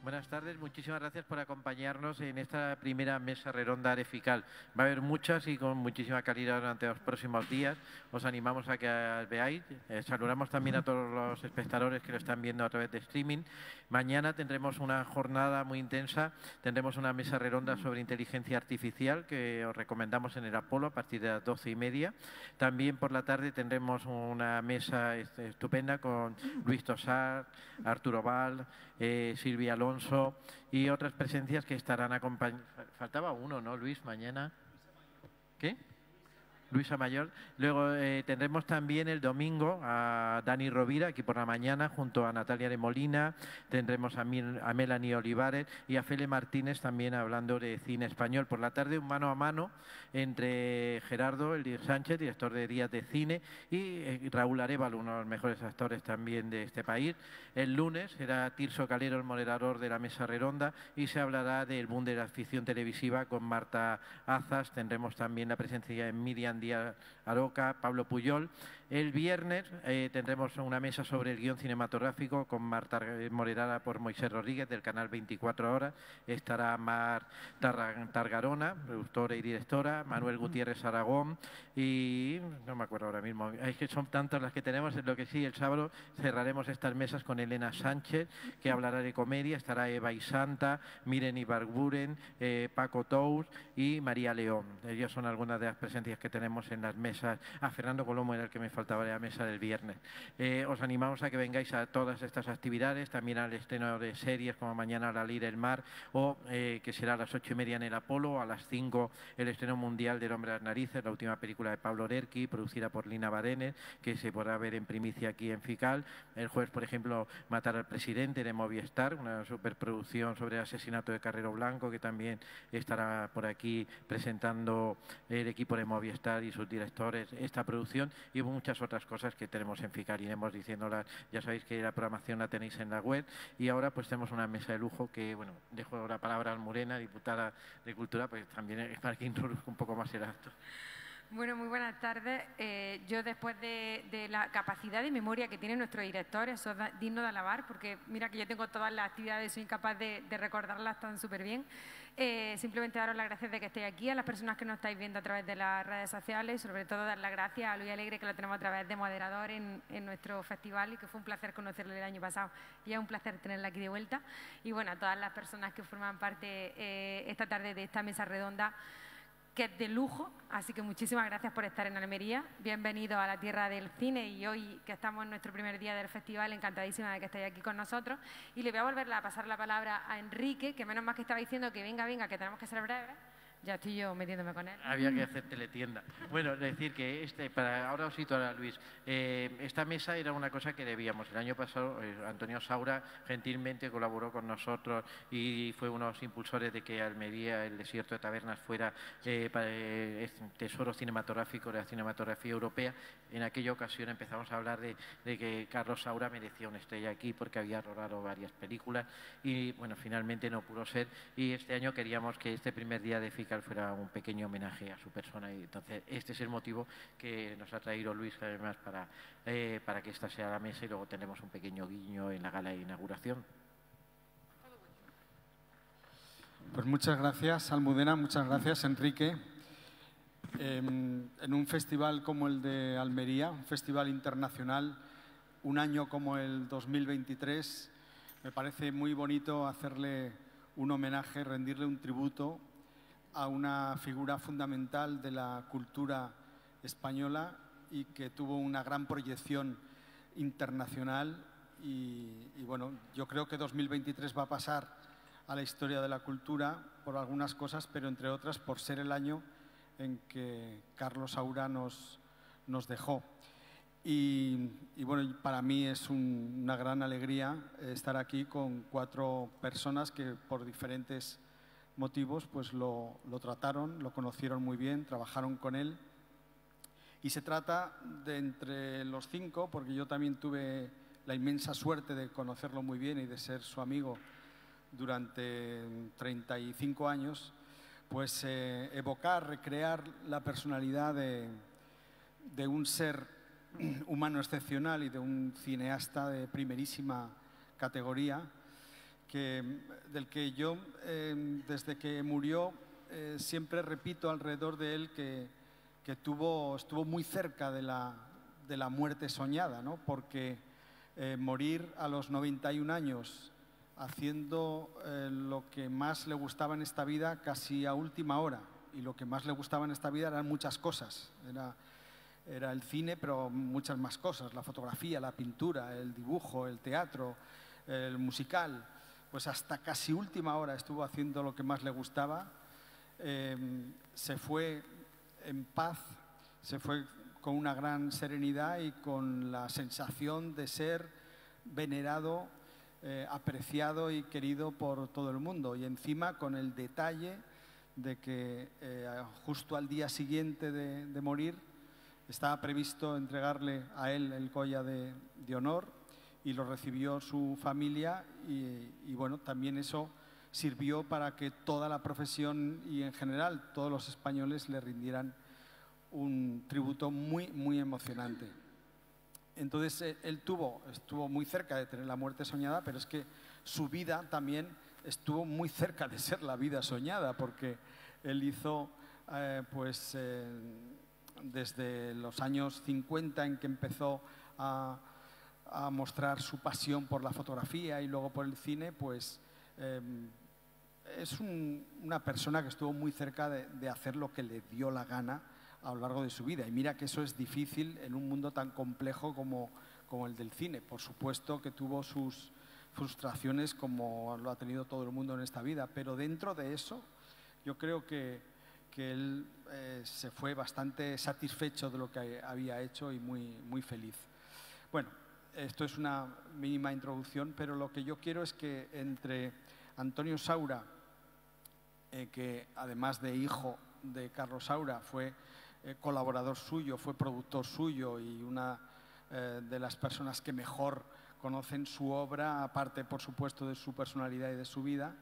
Buenas tardes, muchísimas gracias por acompañarnos en esta primera mesa redonda Arefical. Va a haber muchas y con muchísima calidad durante los próximos días. Os animamos a que veáis. Saludamos también a todos los espectadores que lo están viendo a través de streaming. Mañana tendremos una jornada muy intensa. Tendremos una mesa redonda sobre inteligencia artificial que os recomendamos en el Apolo a partir de las 12:30. También por la tarde tendremos una mesa estupenda con Luis Tosar, Arturo Val, Silvia Alonso y otras presencias que estarán acompañando. Faltaba uno, ¿no, Luis? Mañana. ¿Qué? Luisa Mayor. Luego tendremos también el domingo a Dani Rovira, aquí por la mañana, junto a Natalia de Molina. Tendremos a Melanie Olivares y a Fele Martínez también hablando de cine español. Por la tarde, un mano a mano entre Gerardo el Sánchez, director de Días de Cine, y Raúl Arévalo, uno de los mejores actores también de este país. El lunes será Tirso Calero, el moderador de la mesa redonda, y se hablará del boom de la ficción televisiva con Marta Azas. Tendremos también la presencia de Miriam Díaz Aroca, Pablo Puyol. El viernes tendremos una mesa sobre el guión cinematográfico con Marta, moderada por Moisés Rodríguez del canal 24 Horas. Estará Mar Targarona, productora y directora, Manuel Gutiérrez Aragón y no me acuerdo ahora mismo. Es que son tantas las que tenemos. Lo que sí, el sábado cerraremos estas mesas con Elena Sánchez, que hablará de comedia. Estará Eva Isanta, Miren Ibarguren, Paco Tous y María León. Ellos son algunas de las presencias que tenemos en las mesas. Fernando Colomo era el que me faltaba de la mesa del viernes. Os animamos a que vengáis a todas estas actividades, también al estreno de series como mañana La Ley del Mar, o que será a las 8:30 en el Apolo, a las 5 el estreno mundial del Hombre de las Narices, la última película de Pablo Lerqui, producida por Lina Barenes, que se podrá ver en primicia aquí en FICAL. El jueves, por ejemplo, Matar al Presidente de Movistar, una superproducción sobre el asesinato de Carrero Blanco, que también estará por aquí presentando el equipo de Movistar y sus directores esta producción, y muchas otras cosas que tenemos en FICAL. Iremos diciéndolas. Ya sabéis que la programación la tenéis en la web, y ahora pues tenemos una mesa de lujo que, bueno, dejo la palabra a Almudena, diputada de Cultura, pues también es para que introduzca un poco más el acto. Bueno, muy buenas tardes. Yo, después de la capacidad de memoria que tiene nuestro director, eso es digno de alabar, porque mira que yo tengo todas las actividades, soy incapaz de recordarlas tan súper bien. Simplemente daros las gracias de que estéis aquí, a las personas que nos estáis viendo a través de las redes sociales, sobre todo dar las gracias a Luis Alegre, que lo tenemos a través de moderador en nuestro festival, y que fue un placer conocerle el año pasado y es un placer tenerla aquí de vuelta. Y bueno, a todas las personas que forman parte esta tarde de esta mesa redonda, que es de lujo, así que muchísimas gracias por estar en Almería. Bienvenidos a la tierra del cine, y hoy que estamos en nuestro primer día del festival, encantadísima de que estéis aquí con nosotros. Y le voy a volver a pasar la palabra a Enrique, que menos mal que estaba diciendo que venga, que tenemos que ser breves. Ya estoy yo metiéndome con él. Había que hacer teletienda. Bueno, decir que ahora os cito a Luis, esta mesa era una cosa que debíamos. El año pasado Antonio Saura gentilmente colaboró con nosotros y fue uno de los impulsores de que Almería, el desierto de Tabernas, fuera tesoro cinematográfico de la cinematografía europea. En aquella ocasión empezamos a hablar de que Carlos Saura merecía una estrella aquí porque había rodado varias películas, y bueno, finalmente no pudo ser, y este año queríamos que este primer día de FICAL fuera un pequeño homenaje a su persona, y entonces este es el motivo que nos ha traído Luis, además, para que esta sea la mesa, y luego tenemos un pequeño guiño en la gala de inauguración. Pues muchas gracias, Almudena, muchas gracias, Enrique. En un festival como el de Almería, un festival internacional, un año como el 2023, me parece muy bonito hacerle un homenaje, rendirle un tributo a una figura fundamental de la cultura española y que tuvo una gran proyección internacional. Y bueno, yo creo que 2023 va a pasar a la historia de la cultura por algunas cosas, pero entre otras por ser el año en que Carlos Saura nos dejó. Y bueno, para mí es una gran alegría estar aquí con 4 personas que por diferentes motivos pues lo trataron, lo conocieron muy bien, trabajaron con él. Y se trata de, entre los 5, porque yo también tuve la inmensa suerte de conocerlo muy bien y de ser su amigo durante 35 años, pues evocar, recrear la personalidad de un ser humano excepcional y de un cineasta de primerísima categoría, del que yo, desde que murió, siempre repito alrededor de él que estuvo muy cerca de la muerte soñada, ¿no? Porque morir a los 91 años haciendo lo que más le gustaba en esta vida casi a última hora, y lo que más le gustaba en esta vida eran muchas cosas. Era el cine, pero muchas más cosas, la fotografía, la pintura, el dibujo, el teatro, el musical. Pues hasta casi última hora estuvo haciendo lo que más le gustaba. Se fue en paz, se fue con una gran serenidad y con la sensación de ser venerado, apreciado y querido por todo el mundo. Y encima con el detalle de que justo al día siguiente de morir estaba previsto entregarle a él el Goya de honor, y lo recibió su familia, y bueno, también eso sirvió para que toda la profesión y en general todos los españoles le rindieran un tributo muy, muy emocionante. Entonces él estuvo muy cerca de tener la muerte soñada, pero es que su vida también estuvo muy cerca de ser la vida soñada, porque él hizo desde los años 50, en que empezó a mostrar su pasión por la fotografía y luego por el cine, pues es una persona que estuvo muy cerca de hacer lo que le dio la gana a lo largo de su vida. Y mira que eso es difícil en un mundo tan complejo como el del cine. Por supuesto que tuvo sus frustraciones, como lo ha tenido todo el mundo en esta vida, pero dentro de eso yo creo que él se fue bastante satisfecho de lo que había hecho y muy, muy feliz. Bueno, esto es una mínima introducción, pero lo que yo quiero es que entre Antonio Saura, que además de hijo de Carlos Saura fue colaborador suyo, fue productor suyo y una de las personas que mejor conocen su obra, aparte por supuesto de su personalidad y de su vida,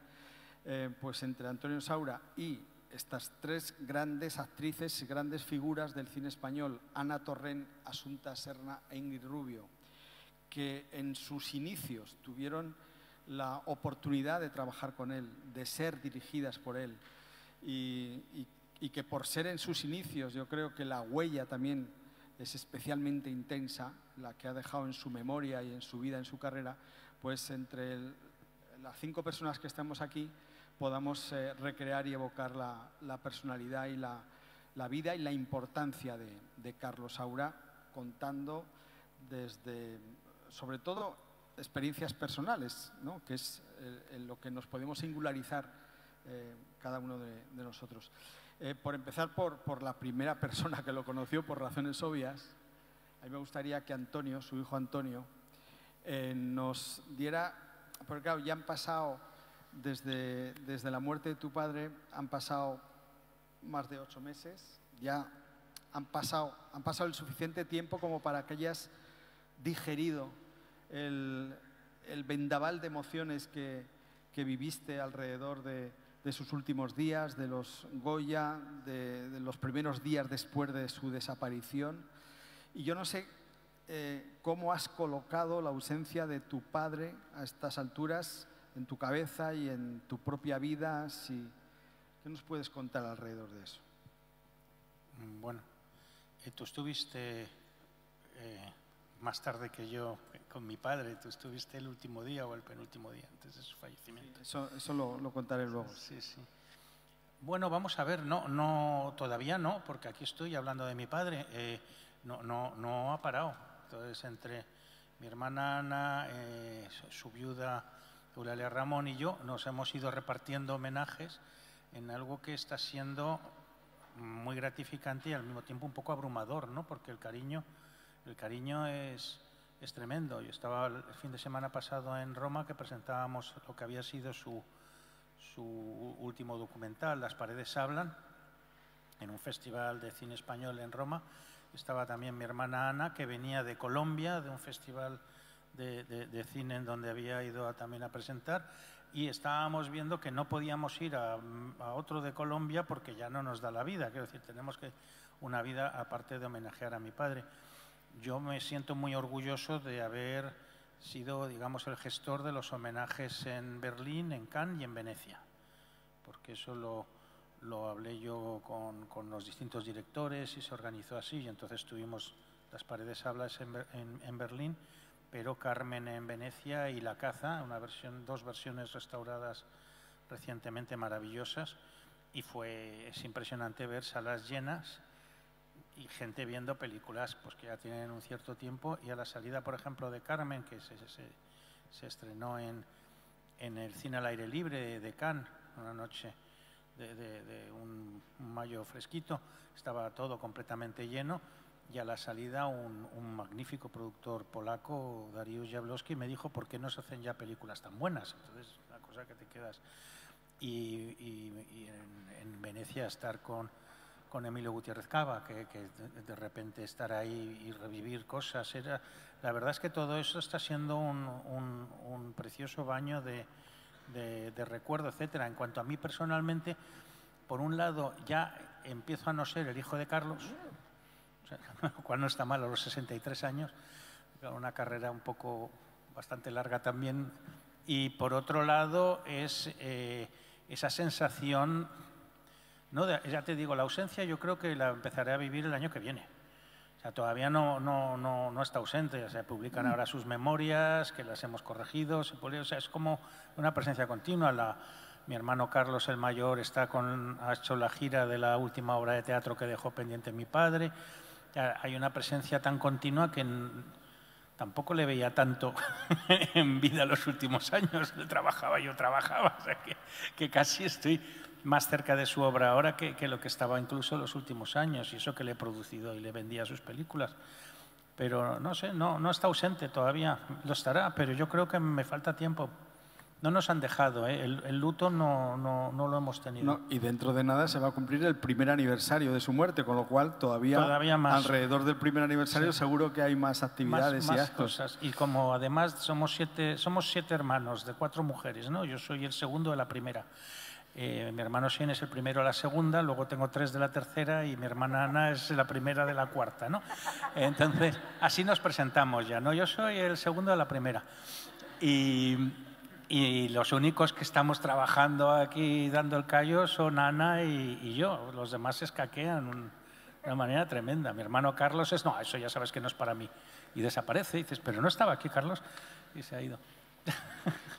pues entre Antonio Saura y estas tres grandes actrices y grandes figuras del cine español, Ana Torrent, Asunta Serna e Ingrid Rubio, que en sus inicios tuvieron la oportunidad de trabajar con él, de ser dirigidas por él, y que por ser en sus inicios yo creo que la huella también es especialmente intensa, la que ha dejado en su memoria y en su vida, en su carrera, pues entre las 5 personas que estamos aquí podamos recrear y evocar la personalidad y la vida y la importancia de Carlos Saura, contando desde, sobre todo, experiencias personales, ¿no? Que es en lo que nos podemos singularizar cada uno de nosotros. Por empezar por la primera persona que lo conoció, por razones obvias, a mí me gustaría que Antonio, su hijo Antonio, nos diera, porque claro, ya han pasado, desde la muerte de tu padre, han pasado más de 8 meses, ya han pasado el suficiente tiempo como para que hayas digerido el vendaval de emociones que viviste alrededor de sus últimos días, de los Goya, de los primeros días después de su desaparición. Y yo no sé cómo has colocado la ausencia de tu padre a estas alturas en tu cabeza y en tu propia vida. ¿Qué nos puedes contar alrededor de eso? Bueno, tú estuviste más tarde que yo con mi padre. Tú estuviste el último día o el penúltimo día antes de su fallecimiento. Eso lo contaré luego. Sí, sí. Bueno, vamos a ver, no, todavía no, porque aquí estoy hablando de mi padre. No ha parado. Entonces, entre mi hermana Ana, su viuda Eulalia Ramón y yo, nos hemos ido repartiendo homenajes en algo que está siendo muy gratificante y al mismo tiempo un poco abrumador, ¿no? Porque el cariño es tremendo. Yo estaba el fin de semana pasado en Roma, que presentábamos lo que había sido su último documental, Las paredes hablan, en un festival de cine español en Roma. Estaba también mi hermana Ana, que venía de Colombia, de un festival de cine en donde había ido también a presentar, y estábamos viendo que no podíamos ir a otro de Colombia porque ya no nos da la vida. Quiero decir, tenemos una vida aparte de homenajear a mi padre. Yo me siento muy orgulloso de haber sido, digamos, el gestor de los homenajes en Berlín, en Cannes y en Venecia, porque eso lo hablé yo con los distintos directores y se organizó así, y entonces tuvimos Las paredes hablas en Berlín, pero Carmen en Venecia y La caza, dos versiones restauradas recientemente maravillosas, y es impresionante ver salas llenas y gente viendo películas pues, que ya tienen un cierto tiempo, y a la salida, por ejemplo, de Carmen, que se estrenó en el cine al aire libre de Cannes, una noche de un mayo fresquito, estaba todo completamente lleno, y a la salida un magnífico productor polaco, Dariusz Jablowski, me dijo: ¿por qué no se hacen ya películas tan buenas? Entonces, una cosa que te quedas. Y en Venecia estar con Emilio Gutiérrez Cava, que de repente estar ahí y revivir cosas, la verdad es que todo eso está siendo un precioso baño de recuerdo, etcétera. En cuanto a mí personalmente, por un lado ya empiezo a no ser el hijo de Carlos, o sea, lo cual no está mal a los 63 años, una carrera bastante larga también, y por otro lado es esa sensación, ¿no? Ya te digo, la ausencia yo creo que la empezaré a vivir el año que viene. O sea, todavía no está ausente, o sea, publican ahora sus memorias, que las hemos corregido, o sea, es como una presencia continua. Mi hermano Carlos, el mayor, ha hecho la gira de la última obra de teatro que dejó pendiente mi padre. Hay una presencia tan continua que tampoco le veía tanto en vida los últimos años. Él trabajaba, yo trabajaba, o sea que casi estoy más cerca de su obra ahora que lo que estaba incluso los últimos años, y eso que le he producido y le vendía sus películas. Pero no sé, no está ausente todavía, lo estará, pero yo creo que me falta tiempo. No nos han dejado, ¿eh? El luto no lo hemos tenido. No, y dentro de nada se va a cumplir el primer aniversario de su muerte, con lo cual todavía más. Alrededor del primer aniversario sí. Seguro que hay más actividades y actos. Cosas. Y como además somos siete hermanos de 4 mujeres, ¿no? Yo soy el segundo de la primera. Mi hermano Sean es el primero de la segunda, luego tengo 3 de la tercera y mi hermana Ana es la primera de la cuarta, ¿no? Entonces, así nos presentamos ya, ¿no? Yo soy el segundo de la primera. Y los únicos que estamos trabajando aquí dando el callo son Ana y yo. Los demás se escaquean de una manera tremenda. Mi hermano Carlos no, eso ya sabes que no es para mí. Y desaparece y dices, pero no estaba aquí Carlos, y se ha ido.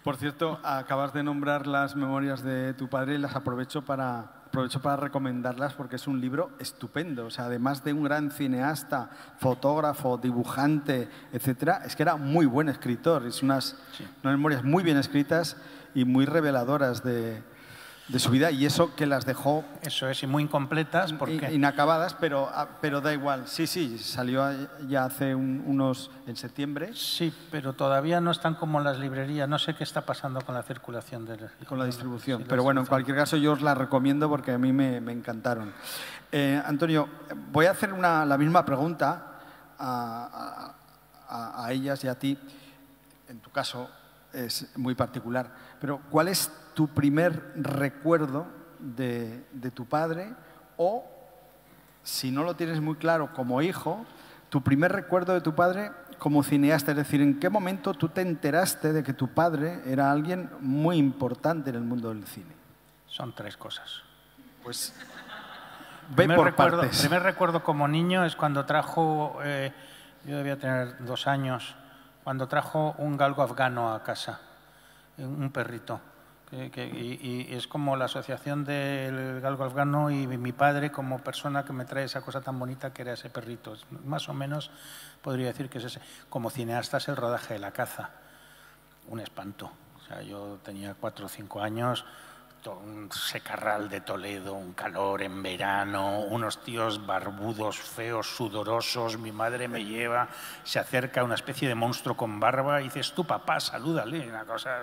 Por cierto, acabas de nombrar las memorias de tu padre y las aprovecho para recomendarlas porque es un libro estupendo. O sea, además de un gran cineasta, fotógrafo, dibujante, etcétera, es que era muy buen escritor. Es unas memorias muy bien escritas y muy reveladoras de su vida, y eso que las dejó... Eso es, y muy incompletas porque... Inacabadas, pero da igual. Sí, salió ya hace en septiembre. Sí, pero todavía no están como en las librerías. No sé qué está pasando con la circulación. Con la distribución. Pero bueno, en cualquier caso yo os las recomiendo porque a mí me encantaron. Antonio, voy a hacer la misma pregunta a ellas y a ti. En tu caso es muy particular. Pero ¿cuál es tu primer recuerdo de tu padre? O, si no lo tienes muy claro como hijo, tu primer recuerdo de tu padre como cineasta. Es decir, ¿en qué momento tú te enteraste de que tu padre era alguien muy importante en el mundo del cine? Son 3 cosas. Pues ve por partes. El primer recuerdo como niño es cuando trajo, yo debía tener 2 años, cuando trajo un galgo afgano a casa, un perrito. Y es como la asociación del galgo afgano y mi padre como persona que me trae esa cosa tan bonita que era ese perrito. Más o menos podría decir que es ese. Como cineasta es el rodaje de La caza, un espanto. O sea, yo tenía 4 o 5 años, un secarral de Toledo, un calor en verano, unos tíos barbudos, feos, sudorosos. Mi madre me lleva, se acerca a una especie de monstruo con barba y dices, tu papá, salúdale, una cosa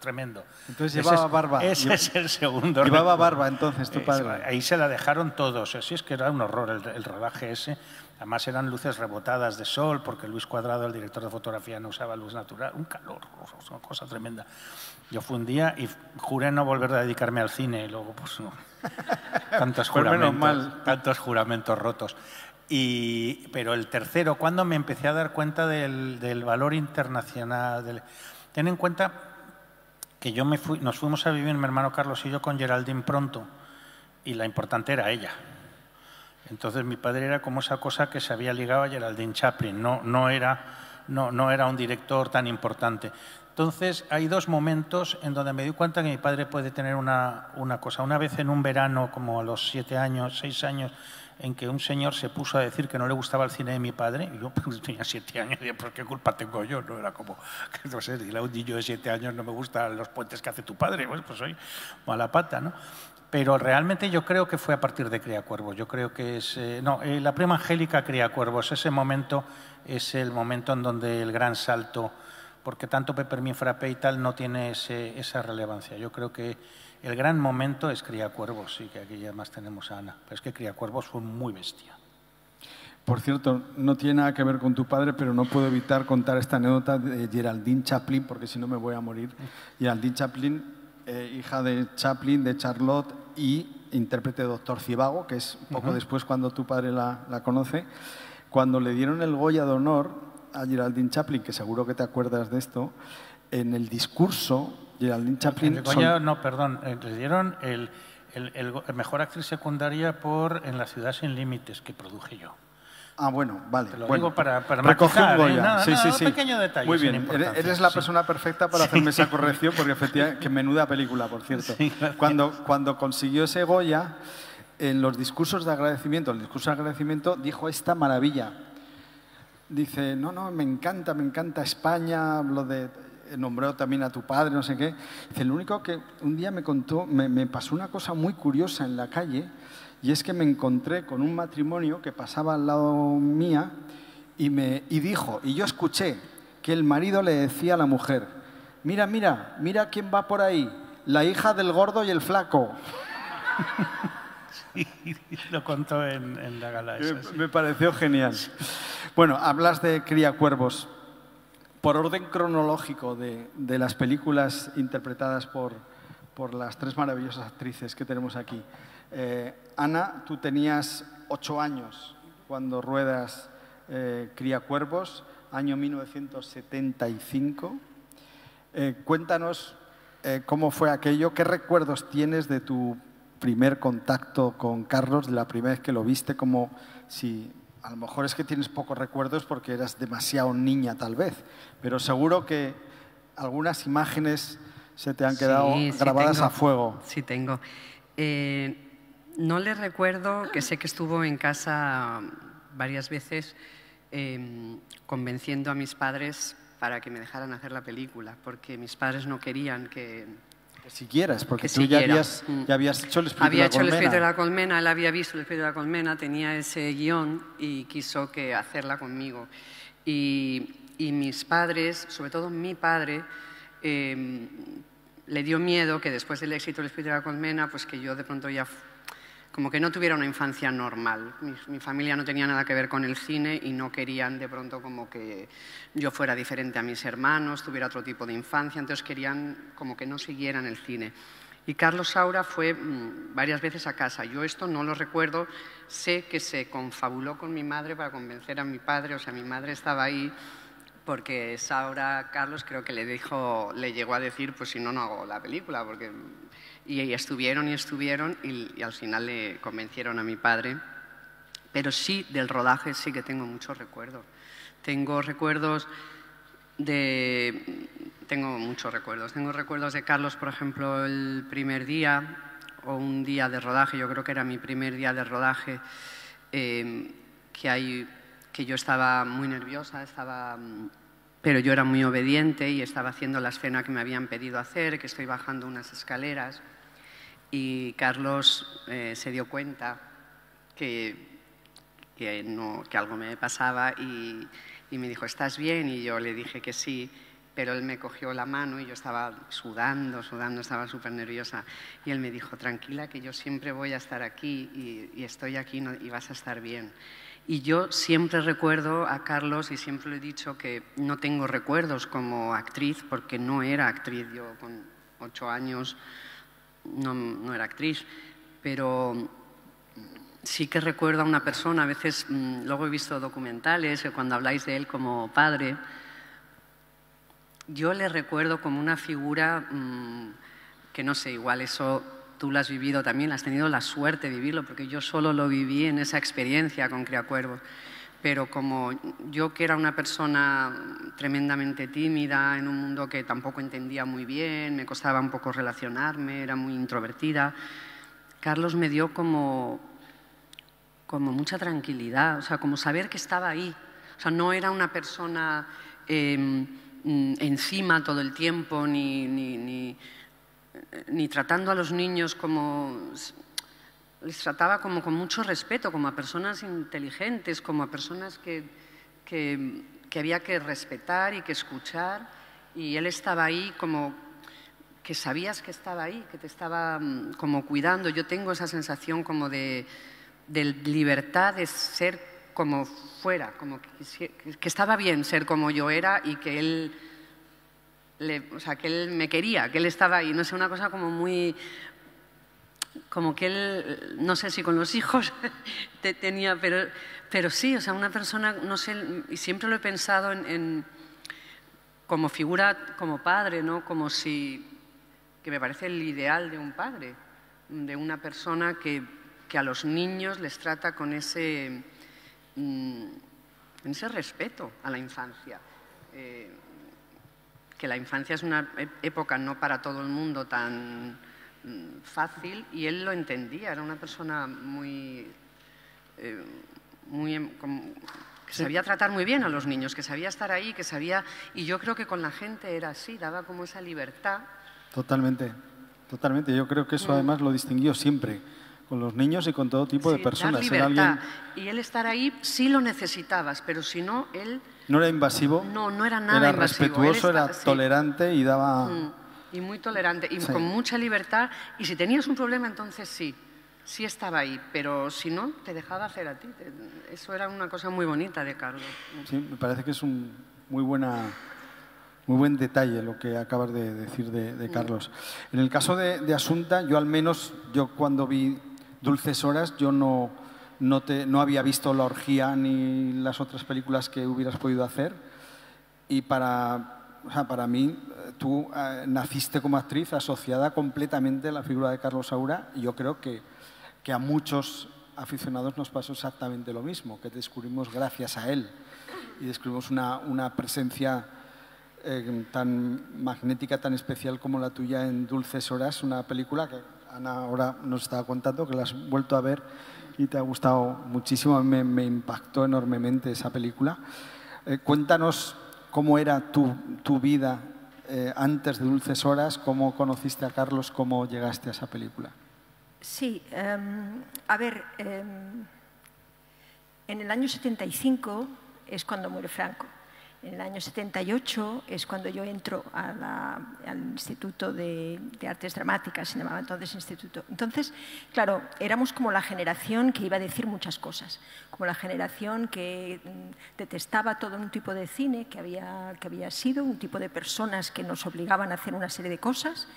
tremendo. Entonces llevaba barba. Ese es el segundo. Llevaba barba entonces tu padre. Ahí se la dejaron todos. Así es que era un horror el rodaje ese. Además eran luces rebotadas de sol porque Luis Cuadrado, el director de fotografía, no usaba luz natural. Un calor, una cosa tremenda. Yo fui un día y juré no volver a dedicarme al cine y luego pues no. Tantos juramentos rotos. Pero el tercero, cuando me empecé a dar cuenta del valor internacional, ten en cuenta que nos fuimos a vivir, mi hermano Carlos y yo, con Geraldine pronto, y la importante era ella. Entonces mi padre era como esa cosa que se había ligado a Geraldine Chaplin, no era un director tan importante. Entonces hay dos momentos en donde me di cuenta que mi padre puede tener una cosa. Una vez en un verano, como a los 7 años, 6 años, en que un señor se puso a decir que no le gustaba el cine de mi padre, y yo pues, tenía 7 años, y ¿por qué culpa tengo yo? No era como, no sé, dile a un niño de 7 años no me gustan los puentes que hace tu padre, pues soy mala pata, ¿no? Pero realmente yo creo que fue a partir de Criacuervos. Yo creo que es... la prima Angélica Criacuervos. Ese momento es el momento en donde el gran salto, porque tanto Peppermint Frappé y tal no tiene esa relevancia. Yo creo que el gran momento es Criacuervos, y que aquí además tenemos a Ana. Pero es que Criacuervos fue muy bestia. Por cierto, no tiene nada que ver con tu padre, pero no puedo evitar contar esta anécdota de Geraldine Chaplin, porque si no me voy a morir. Geraldine Chaplin, hija de Chaplin, de Charlotte, y intérprete de Doctor Civago, que es un poco después cuando tu padre la conoce. Cuando le dieron el Goya de honor a Geraldine Chaplin, que seguro que te acuerdas de esto, en el discurso, Geraldine Chaplin... Le dieron el mejor actriz secundaria En la ciudad sin límites, que produje yo. Ah, bueno, vale. Te lo bueno, digo para recoger matizar, Goya. Sí. Un pequeño detalle. Muy bien, eres la persona perfecta para hacerme esa corrección, porque efectivamente, que menuda película, por cierto. Sí, cuando consiguió ese Goya, en los discursos de agradecimiento, dijo esta maravilla. Dice, no, me encanta España, nombró también a tu padre, no sé qué. Dice, lo único que un día me contó, me pasó una cosa muy curiosa en la calle, y es que me encontré con un matrimonio que pasaba al lado mía y dijo, y yo escuché que el marido le decía a la mujer, mira quién va por ahí, la hija del gordo y el flaco. Sí, lo contó en la gala esa. Sí. Me pareció genial. Bueno, hablas de Criacuervos. Por orden cronológico de las películas interpretadas por las 3 maravillosas actrices que tenemos aquí. Ana, tú tenías 8 años cuando ruedas Criacuervos, año 1975. Cuéntanos cómo fue aquello, qué recuerdos tienes de tu primer contacto con Carlos, de la primera vez que lo viste, como si... A lo mejor es que tienes pocos recuerdos porque eras demasiado niña tal vez, pero seguro que algunas imágenes se te han quedado grabadas a fuego. Sí, tengo. No le recuerdo, que sé que estuvo en casa varias veces convenciendo a mis padres para que me dejaran hacer la película, porque mis padres no querían que siguieras, porque tú ya habías hecho El espíritu de la colmena. Había hecho El espíritu de la colmena, él había visto El espíritu de la colmena, tenía ese guión y quiso hacerla conmigo. Y mis padres, sobre todo mi padre, le dio miedo que después del éxito del espíritu de la colmena, pues que yo de pronto ya como que no tuviera una infancia normal. Mi familia no tenía nada que ver con el cine y no querían de pronto como que yo fuera diferente a mis hermanos, tuviera otro tipo de infancia, entonces querían como que no siguieran el cine. Y Carlos Saura fue varias veces a casa. Yo esto no lo recuerdo, sé que se confabuló con mi madre para convencer a mi padre, o sea, mi madre estaba ahí porque Saura, Carlos, creo que le llegó a decir, pues si no, no hago la película, porque... Y estuvieron y al final le convencieron a mi padre. Pero sí, del rodaje sí que tengo muchos recuerdos. Tengo muchos recuerdos. Tengo recuerdos de Carlos, por ejemplo, el primer día o un día de rodaje, yo creo que era mi primer día de rodaje, que yo estaba muy nerviosa, pero yo era muy obediente y estaba haciendo la escena que me habían pedido hacer, que estoy bajando unas escaleras. Y Carlos se dio cuenta que algo me pasaba y me dijo, ¿estás bien? Y yo le dije que sí, pero él me cogió la mano y yo estaba sudando, estaba súper nerviosa. Y él me dijo, tranquila, que yo siempre voy a estar aquí y estoy aquí y vas a estar bien. Y yo siempre recuerdo a Carlos y siempre le he dicho que no tengo recuerdos como actriz porque no era actriz. Yo con 8 años... No era actriz, pero sí que recuerdo a una persona, a veces luego he visto documentales cuando habláis de él como padre, yo le recuerdo como una figura que no sé, igual eso tú lo has vivido también, has tenido la suerte de vivirlo, porque yo solo lo viví en esa experiencia con Criacuervos. Pero como yo, que era una persona tremendamente tímida, en un mundo que tampoco entendía muy bien, me costaba un poco relacionarme, era muy introvertida, Carlos me dio como mucha tranquilidad, o sea, como saber que estaba ahí. O sea, no era una persona encima todo el tiempo, ni tratando a los niños como... Les trataba como con mucho respeto, como a personas inteligentes, como a personas que había que respetar y que escuchar. Y él estaba ahí como que sabías que estaba ahí, que te estaba como cuidando. Yo tengo esa sensación como de libertad de ser como fuera, como que estaba bien ser como yo era y que él... o sea, que él me quería, que él estaba ahí. No sé, una cosa como muy... Como que él, no sé si con los hijos tenía, pero sí, o sea, una persona, no sé, y siempre lo he pensado como figura, como padre, ¿no? Como si, que me parece el ideal de un padre, de una persona que a los niños les trata con ese respeto a la infancia. Que la infancia es una época no para todo el mundo tan fácil, y él lo entendía, era una persona que sabía tratar muy bien a los niños, que sabía estar ahí, que sabía, y yo creo que con la gente era así, daba como esa libertad. Totalmente, totalmente. Yo creo que eso además lo distinguió siempre, con los niños y con todo tipo de personas. Dar libertad. Y él estar ahí sí lo necesitabas, pero si no, él... No era invasivo. No era nada invasivo. Era respetuoso, era tolerante y daba... Y muy tolerante, y con mucha libertad. Y si tenías un problema, entonces sí estaba ahí, pero si no, te dejaba hacer a ti. Eso era una cosa muy bonita de Carlos. Sí, me parece que es un muy buen detalle lo que acabas de decir de Carlos. En el caso de Asunta, yo al menos, cuando vi Dulces Horas, yo no había visto La Orgía ni las otras películas que hubieras podido hacer, y para mí, tú naciste como actriz asociada completamente a la figura de Carlos Saura, y yo creo que a muchos aficionados nos pasó exactamente lo mismo, que descubrimos gracias a él y descubrimos una presencia tan magnética, tan especial como la tuya en Dulces Horas, una película que Ana ahora nos estaba contando que la has vuelto a ver y te ha gustado muchísimo. Me impactó enormemente esa película. Cuéntanos cómo era tu vida antes de Dulces Horas, cómo conociste a Carlos, cómo llegaste a esa película. Sí, a ver, en el año 75 es cuando muere Franco. En el año 78 es cuando yo entro al Instituto de Artes Dramáticas, se llamaba entonces instituto. Entonces, claro, éramos como la generación que iba a decir muchas cosas, como la generación que detestaba todo un tipo de cine que había sido, un tipo de personas que nos obligaban a hacer una serie de cosas.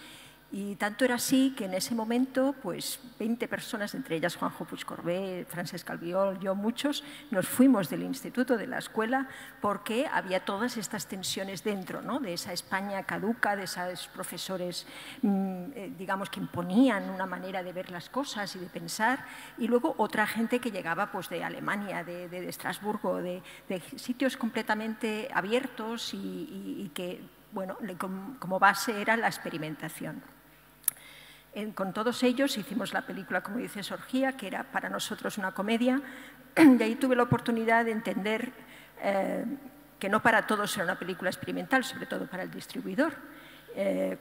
Y tanto era así que en ese momento, pues 20 personas, entre ellas Juanjo Puigcorbé, Francesc Albiol, yo, muchos, nos fuimos del instituto, de la escuela, porque había todas estas tensiones dentro, ¿no? De esa España caduca, de esos profesores, digamos, que imponían una manera de ver las cosas y de pensar, y luego otra gente que llegaba pues, de Alemania, de Estrasburgo, de sitios completamente abiertos y que, bueno, como base era la experimentación. Con todos ellos hicimos la película, como dices, Orgía, que era para nosotros una comedia, y ahí tuve la oportunidad de entender que no para todos era una película experimental, sobre todo para el distribuidor.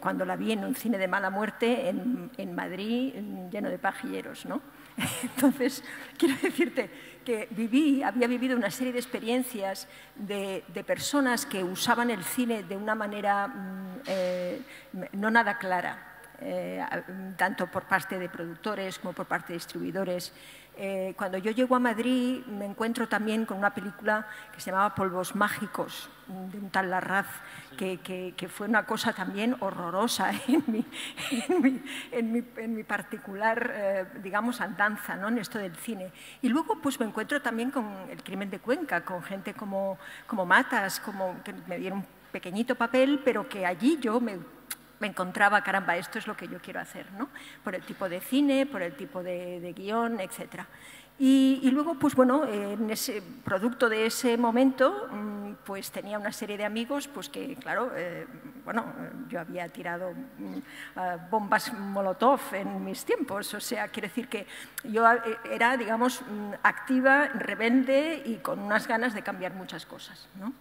Cuando la vi en un cine de mala muerte en Madrid, lleno de pajilleros, ¿no? Entonces, quiero decirte que había vivido una serie de experiencias de personas que usaban el cine de una manera no nada clara. tanto por parte de productores como por parte de distribuidores. Cuando yo llego a Madrid me encuentro también con una película que se llamaba Polvos Mágicos, de un tal Larraz, que fue una cosa también horrorosa en mi particular, digamos, andanza, ¿no?, en esto del cine. Y luego pues me encuentro también con El crimen de Cuenca, con gente como Matas, que me dieron un pequeñito papel, pero que allí yo me encontraba, caramba, esto es lo que yo quiero hacer, ¿no?, por el tipo de cine, por el tipo de guión, etc. Y luego, pues bueno, en ese producto de ese momento, pues tenía una serie de amigos, pues que, claro, bueno, yo había tirado bombas Molotov en mis tiempos, o sea, quiere decir que yo era, digamos, activa, rebelde y con unas ganas de cambiar muchas cosas, ¿no?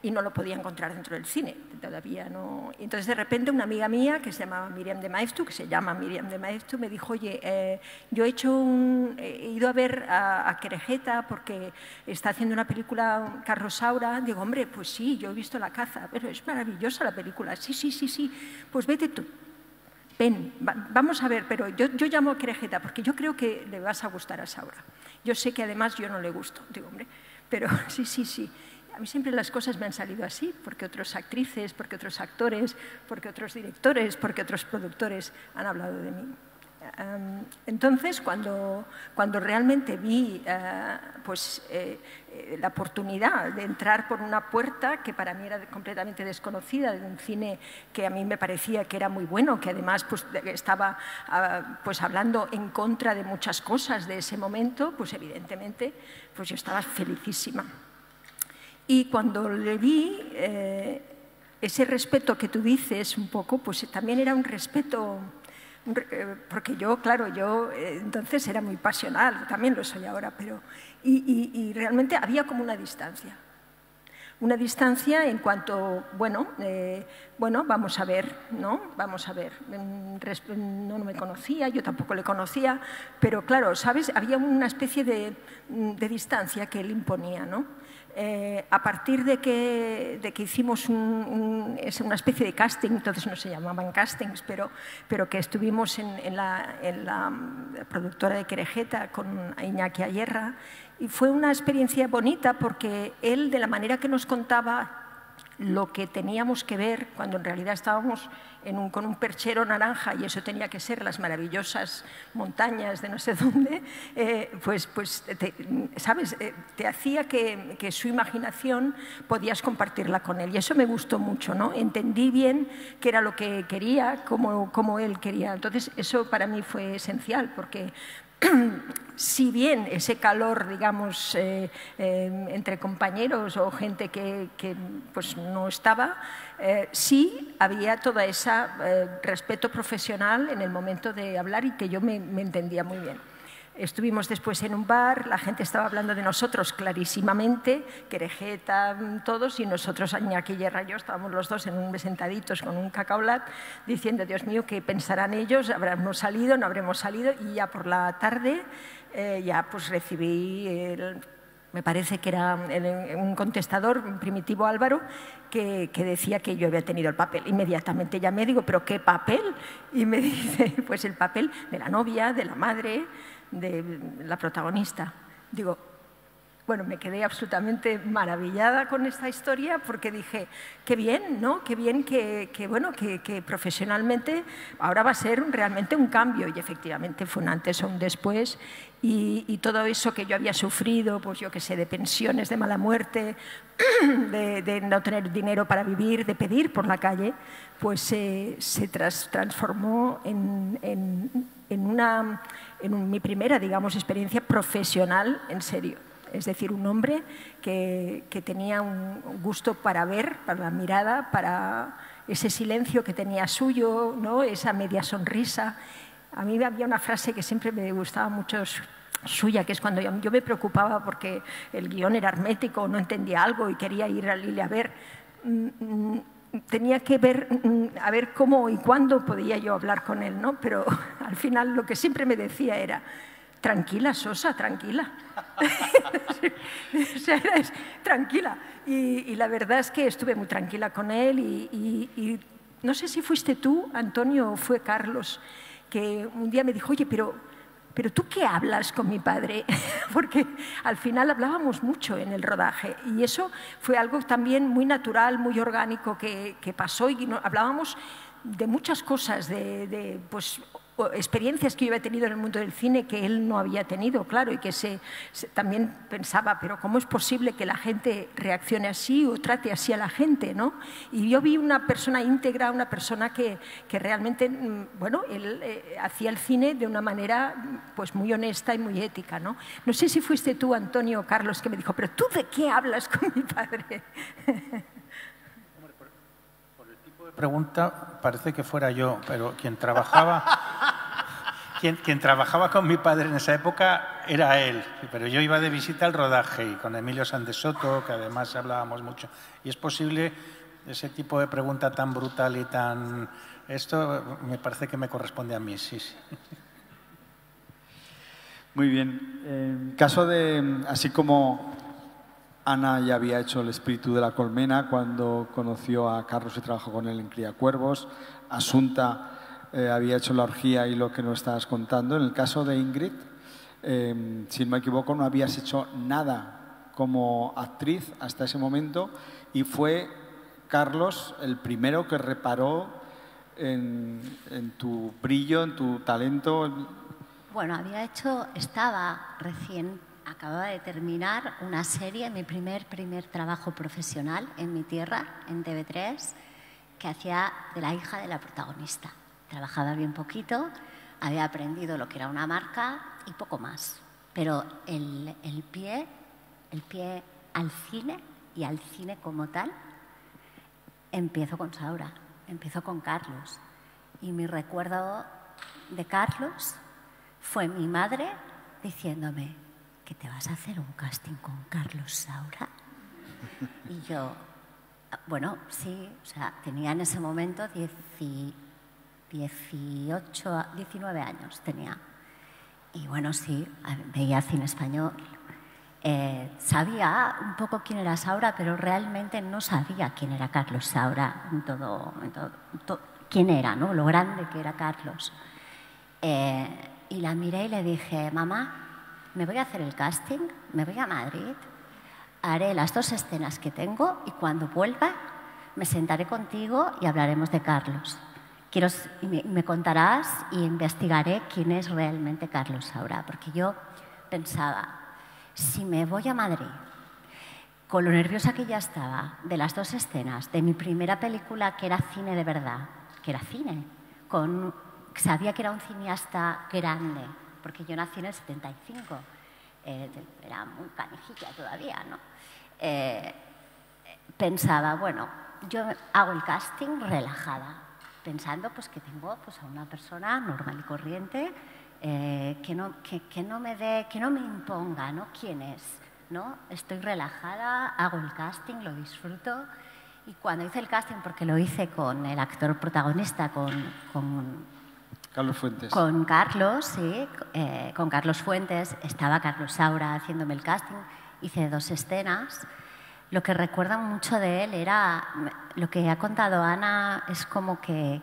Y no lo podía encontrar dentro del cine, todavía no. Entonces, de repente, una amiga mía que se llama Miriam de Maeztu, me dijo, oye, yo he ido a ver a Querejeta porque está haciendo una película Carlos Saura. Digo, hombre, pues sí, yo he visto La caza, pero es maravillosa la película. Sí, pues vete tú. Ven, vamos a ver, pero yo llamo a Querejeta porque yo creo que le vas a gustar a Saura. Yo sé que además yo no le gusto. Digo, hombre, pero sí. A mí siempre las cosas me han salido así, porque otras actrices, porque otros actores, porque otros directores, porque otros productores han hablado de mí. Entonces, cuando realmente vi la oportunidad de entrar por una puerta que para mí era completamente desconocida, de un cine que a mí me parecía que era muy bueno, que además pues, estaba hablando en contra de muchas cosas de ese momento, pues evidentemente pues yo estaba felicísima. Y cuando le vi, ese respeto que tú dices un poco, pues también era un respeto, porque yo, claro, entonces era muy pasional, también lo soy ahora, pero y realmente había como una distancia en cuanto, bueno, vamos a ver, ¿no? Vamos a ver, no me conocía, yo tampoco le conocía, pero claro, ¿sabes? Había una especie de distancia que él imponía, ¿no? A partir de que hicimos una especie de casting, entonces no se llamaban castings, pero que estuvimos en la productora de Querejeta con Iñaki Ayerra, y fue una experiencia bonita porque él, de la manera que nos contaba lo que teníamos que ver, cuando en realidad estábamos con un perchero naranja y eso tenía que ser las maravillosas montañas de no sé dónde, ¿sabes? Te hacía que su imaginación podías compartirla con él y eso me gustó mucho, ¿no? Entendí bien qué era lo que quería, cómo él quería. Entonces eso para mí fue esencial porque si bien ese calor, digamos, entre compañeros o gente que pues no estaba, sí había todo ese respeto profesional en el momento de hablar y que yo me entendía muy bien. Estuvimos después en un bar, la gente estaba hablando de nosotros clarísimamente, Querejeta, todos, y nosotros, Iñaki Ayerra y yo, estábamos los dos sentaditos con un cacaolat, diciendo, Dios mío, ¿qué pensarán ellos? ¿Habremos salido? ¿No habremos salido? Y ya por la tarde ya pues recibí, me parece que era un contestador, un Primitivo Álvaro, que decía que yo había tenido el papel. Inmediatamente llamé, digo, ¿pero qué papel? Y me dice, pues el papel de la novia, de la madre, de la protagonista. Digo, bueno, me quedé absolutamente maravillada con esta historia porque dije, qué bien, ¿no? Qué bien que profesionalmente ahora va a ser realmente un cambio y efectivamente fue un antes o un después y todo eso que yo había sufrido, pues yo qué sé, de pensiones de mala muerte, de no tener dinero para vivir, de pedir por la calle, pues se transformó en mi primera, digamos, experiencia profesional en serio. Es decir, un hombre que tenía un gusto para ver, para la mirada, para ese silencio que tenía suyo, ¿no? Esa media sonrisa. A mí había una frase que siempre me gustaba mucho suya, que es cuando yo me preocupaba porque el guión era hermético, no entendía algo y quería ir a Lille a ver. Tenía que ver, a ver cómo y cuándo podía yo hablar con él, ¿no? Pero al final lo que siempre me decía era, tranquila, Sosa, tranquila. O sea, tranquila. Y la verdad es que estuve muy tranquila con él y no sé si fuiste tú, Antonio, o fue Carlos, que un día me dijo, oye, pero ¿tú qué hablas con mi padre? Porque al final hablábamos mucho en el rodaje y eso fue algo también muy natural, muy orgánico que pasó y hablábamos de muchas cosas, pues, experiencias que yo había tenido en el mundo del cine que él no había tenido, claro, y que también pensaba, pero ¿cómo es posible que la gente reaccione así o trate así a la gente, ¿no? Y yo vi una persona íntegra, una persona que realmente, bueno, él hacía el cine de una manera pues muy honesta y muy ética, ¿no? No sé si fuiste tú, Antonio o Carlos, que me dijo, pero ¿tú de qué hablas con mi padre? Pregunta, parece que fuera yo, pero quien trabajaba con mi padre en esa época era él, pero yo iba de visita al rodaje y con Emilio Sánchez Soto, que además hablábamos mucho. Y es posible ese tipo de pregunta tan brutal y tan... Esto me parece que me corresponde a mí, sí. Muy bien. En caso de, así como Ana ya había hecho El espíritu de la colmena cuando conoció a Carlos y trabajó con él en Criacuervos. Asunta había hecho La orgía y lo que nos estabas contando. En el caso de Ingrid, si no me equivoco, no habías hecho nada como actriz hasta ese momento y fue Carlos el primero que reparó en tu brillo, en tu talento. Bueno, estaba recién... Acababa de terminar una serie, mi primer trabajo profesional en mi tierra, en TV3, que hacía de la hija de la protagonista. Trabajaba bien poquito, había aprendido lo que era una marca y poco más. Pero el pie al cine y al cine como tal, empiezo con Saura, empiezo con Carlos. Y mi recuerdo de Carlos fue mi madre diciéndome que te vas a hacer un casting con Carlos Saura. Y yo, bueno, sí, o sea, tenía en ese momento 19 años tenía. Y bueno, sí, veía cine español. Sabía un poco quién era Saura, pero realmente no sabía quién era Carlos Saura, quién era, ¿no? Lo grande que era Carlos. Y la miré y le dije, mamá, me voy a hacer el casting, me voy a Madrid, haré las 2 escenas que tengo y cuando vuelva me sentaré contigo y hablaremos de Carlos. Me contarás y investigaré quién es realmente Carlos Saura, porque yo pensaba, si me voy a Madrid, con lo nerviosa que ya estaba, de las 2 escenas, de mi primera película que era cine de verdad, que era cine, sabía que era un cineasta grande, porque yo nací en el 75, era muy canijilla todavía, ¿no? Pensaba, bueno, yo hago el casting relajada, pensando pues, que tengo pues, a una persona normal y corriente que no me imponga, ¿no? ¿Quién es? ¿No? Estoy relajada, hago el casting, lo disfruto. Y cuando hice el casting, porque lo hice con el actor protagonista, Carlos Fuentes. Con Carlos, sí, con Carlos Fuentes, estaba Carlos Saura haciéndome el casting, hice 2 escenas. Lo que recuerdan mucho de él era, lo que ha contado Ana, es como que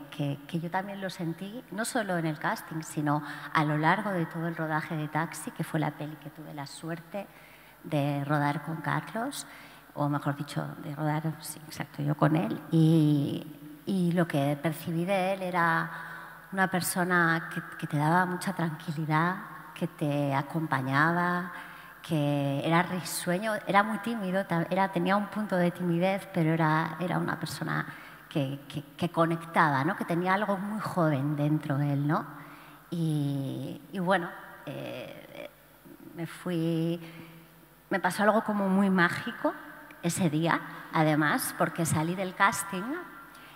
yo también lo sentí, no solo en el casting, sino a lo largo de todo el rodaje de Taxi, que fue la peli que tuve la suerte de rodar con Carlos, o mejor dicho, de rodar, sí, exacto, yo con él. Y lo que percibí de él era una persona que te daba mucha tranquilidad, que te acompañaba, que era risueño, era muy tímido, tenía un punto de timidez, pero era una persona que conectaba, ¿no? Que tenía algo muy joven dentro de él, ¿no? Y bueno, me pasó algo como muy mágico ese día, además, porque salí del casting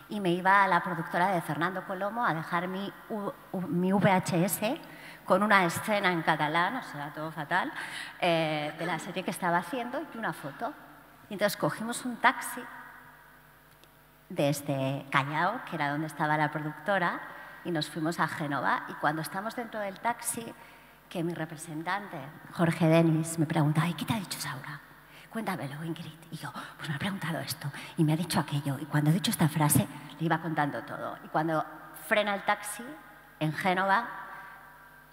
y me iba a la productora de Fernando Colomo a dejar mi VHS con una escena en catalán, o sea, todo fatal, de la serie que estaba haciendo y una foto. Y entonces cogimos un taxi desde Callao, que era donde estaba la productora, y nos fuimos a Génova. Y cuando estamos dentro del taxi, que mi representante, Jorge Denis, me pregunta, ¿y qué te ha dicho Saura? cuéntamelo, Ingrid. Y yo, pues me ha preguntado esto y me ha dicho aquello. Y cuando he dicho esta frase, le iba contando todo. Y cuando frena el taxi en Génova,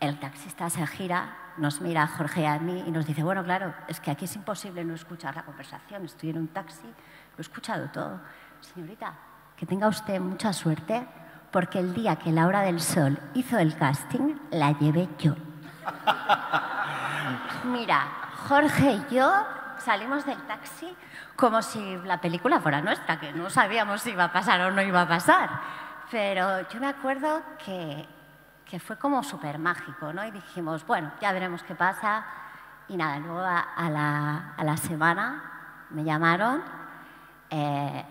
el taxista se gira, nos mira a Jorge y a mí y nos dice, bueno, claro, es que aquí es imposible no escuchar la conversación. Estoy en un taxi, lo he escuchado todo. Señorita, que tenga usted mucha suerte, porque el día que Laura del Sol hizo el casting, la llevé yo. Mira, Jorge y yo salimos del taxi como si la película fuera nuestra, que no sabíamos si iba a pasar o no iba a pasar. Pero yo me acuerdo que fue como súper mágico, ¿no? Y dijimos, bueno, ya veremos qué pasa. Y nada, luego a la semana me llamaron.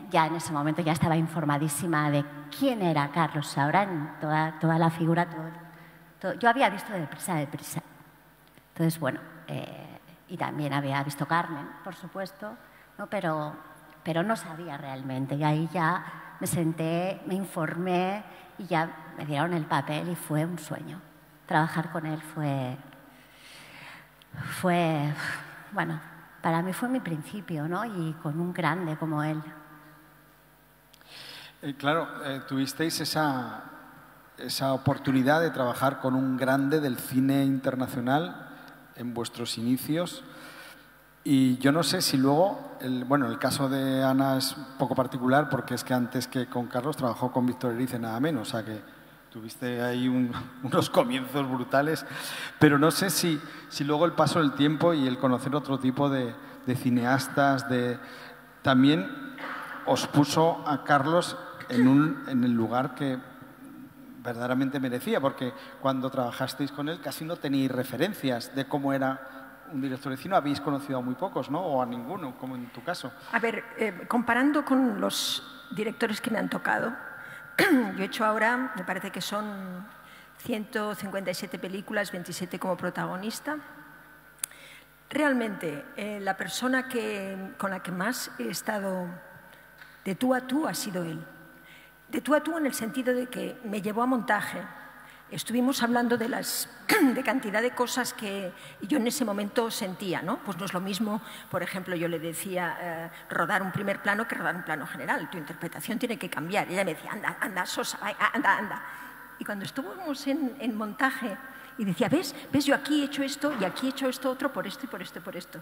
Ya en ese momento ya estaba informadísima de quién era Carlos Saura, en toda la figura. Todo. Yo había visto Deprisa. Entonces, bueno, y también había visto Carmen, por supuesto, ¿no? Pero no sabía realmente. Y ahí ya me senté, me informé y ya me dieron el papel y fue un sueño. Trabajar con él fue bueno, para mí fue mi principio, ¿no? Y con un grande como él. Claro, tuvisteis esa oportunidad de trabajar con un grande del cine internacional en vuestros inicios. Y yo no sé si luego, el caso de Ana es un poco particular porque es que antes que con Carlos trabajó con Víctor Erice nada menos, o sea que tuviste ahí unos comienzos brutales, pero no sé si luego el paso del tiempo y el conocer otro tipo de cineastas, también os puso a Carlos en el lugar que verdaderamente merecía, porque cuando trabajasteis con él casi no teníais referencias de cómo era un director de cine. Habéis conocido a muy pocos, ¿no? O a ninguno, como en tu caso. A ver, comparando con los directores que me han tocado, yo he hecho ahora, me parece que son 157 películas, 27 como protagonista. Realmente, la persona con la que más he estado de tú a tú ha sido él. De tú a tú en el sentido de que me llevó a montaje. Estuvimos hablando de cantidad de cosas que yo en ese momento sentía, ¿no? Pues no es lo mismo, por ejemplo, yo le decía rodar un primer plano que rodar un plano general. Tu interpretación tiene que cambiar. Y ella me decía, anda, Sosa, anda. Y cuando estuvimos en montaje y decía, ¿ves? Yo aquí he hecho esto y aquí he hecho esto otro por esto y por esto y por esto.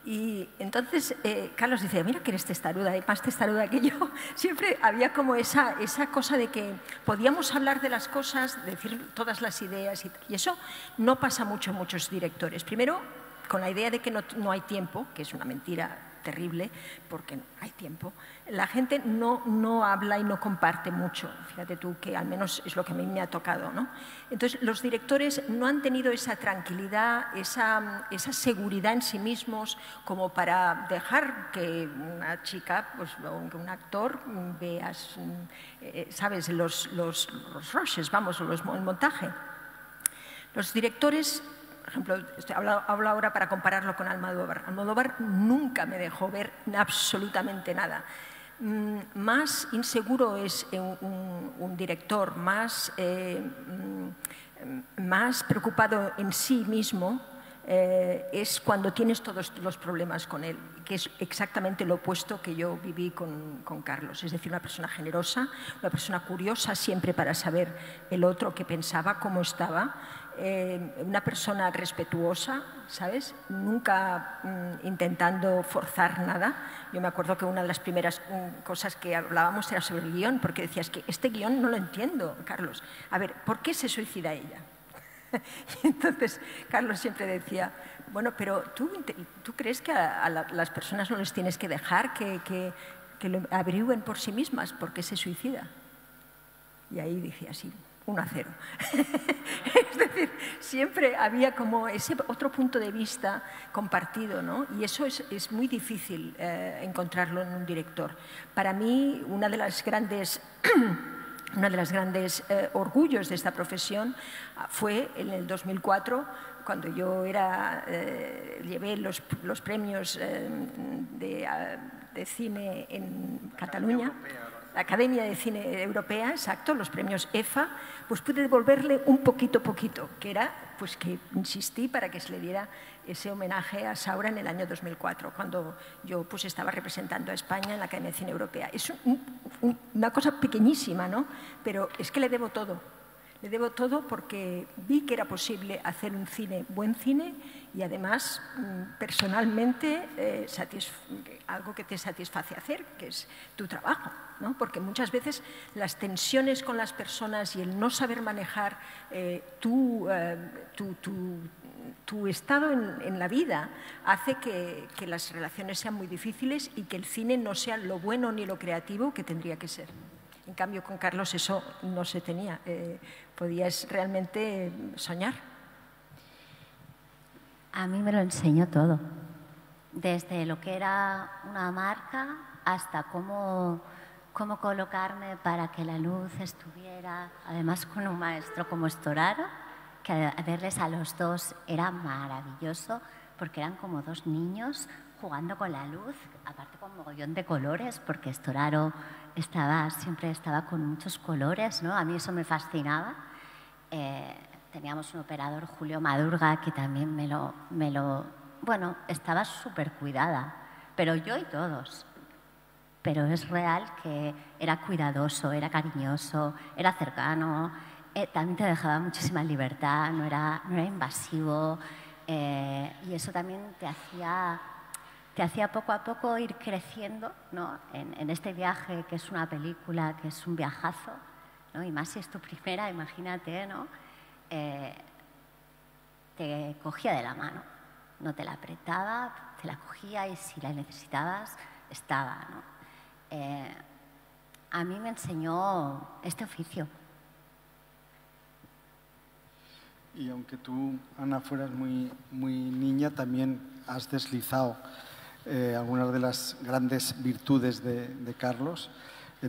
Y entonces Carlos dice, mira que eres testaruda, más testaruda que yo. Siempre había como esa cosa de que podíamos hablar de las cosas, decir todas las ideas y eso no pasa mucho en muchos directores. Primero, con la idea de que no hay tiempo, que es una mentira terrible, porque hay tiempo. La gente no habla y no comparte mucho. Fíjate tú que al menos es lo que a mí me ha tocado, ¿no? Entonces, los directores no han tenido esa tranquilidad, esa seguridad en sí mismos como para dejar que una chica, pues, o que un actor veas, ¿sabes? Los rushes, vamos, el montaje. Los directores... Por ejemplo, hablo ahora para compararlo con Almodóvar. Almodóvar nunca me dejó ver absolutamente nada. Más inseguro es un director, más preocupado en sí mismo, es cuando tienes todos los problemas con él, que es exactamente lo opuesto que yo viví con Carlos. Es decir, una persona generosa, una persona curiosa siempre para saber el otro qué pensaba, cómo estaba. Una persona respetuosa, ¿sabes? Nunca intentando forzar nada. Yo me acuerdo que una de las primeras cosas que hablábamos era sobre el guión, porque decías que este guión no lo entiendo, Carlos. A ver, ¿por qué se suicida ella? Y entonces Carlos siempre decía, bueno, pero ¿tú crees que a las personas no les tienes que dejar que lo averigüen por sí mismas por qué se suicida? Y ahí decía así, 1-0. Es decir, siempre había como ese otro punto de vista compartido, ¿no? Y eso es muy difícil encontrarlo en un director. Para mí, una de las grandes orgullos de esta profesión fue en el 2004, cuando yo llevé los premios de cine en Cataluña. La Academia de Cine Europea, exacto, los premios EFA, pues pude devolverle un poquito, que era pues que insistí para que se le diera ese homenaje a Saura en el año 2004, cuando yo pues estaba representando a España en la Academia de Cine Europea. Es una cosa pequeñísima, ¿no? Pero es que le debo todo. Le debo todo porque vi que era posible hacer un buen cine y además personalmente algo que te satisface hacer, que es tu trabajo, ¿no? Porque muchas veces las tensiones con las personas y el no saber manejar tu estado en la vida hace que las relaciones sean muy difíciles y que el cine no sea lo bueno ni lo creativo que tendría que ser. En cambio, con Carlos eso no se tenía. Podías realmente soñar. A mí me lo enseñó todo. Desde lo que era una marca hasta cómo colocarme para que la luz estuviera, además con un maestro como Storaro, que a verles a los dos era maravilloso, porque eran como dos niños jugando con la luz, aparte con mogollón de colores, porque Storaro siempre estaba con muchos colores, ¿no? A mí eso me fascinaba. Teníamos un operador, Julio Madurga, que también bueno, estaba súper cuidada, pero yo y todos. Pero es real que era cuidadoso, era cariñoso, era cercano, también te dejaba muchísima libertad, no era invasivo, y eso también te hacía poco a poco ir creciendo, ¿no? En este viaje, que es una película, que es un viajazo, ¿no? Y más si es tu primera, imagínate, ¿no? Te cogía de la mano, no te la apretaba, te la cogía y si la necesitabas, estaba, ¿no? A mí me enseñó este oficio. Y aunque tú, Ana, fueras muy niña, también has deslizado algunas de las grandes virtudes de Carlos.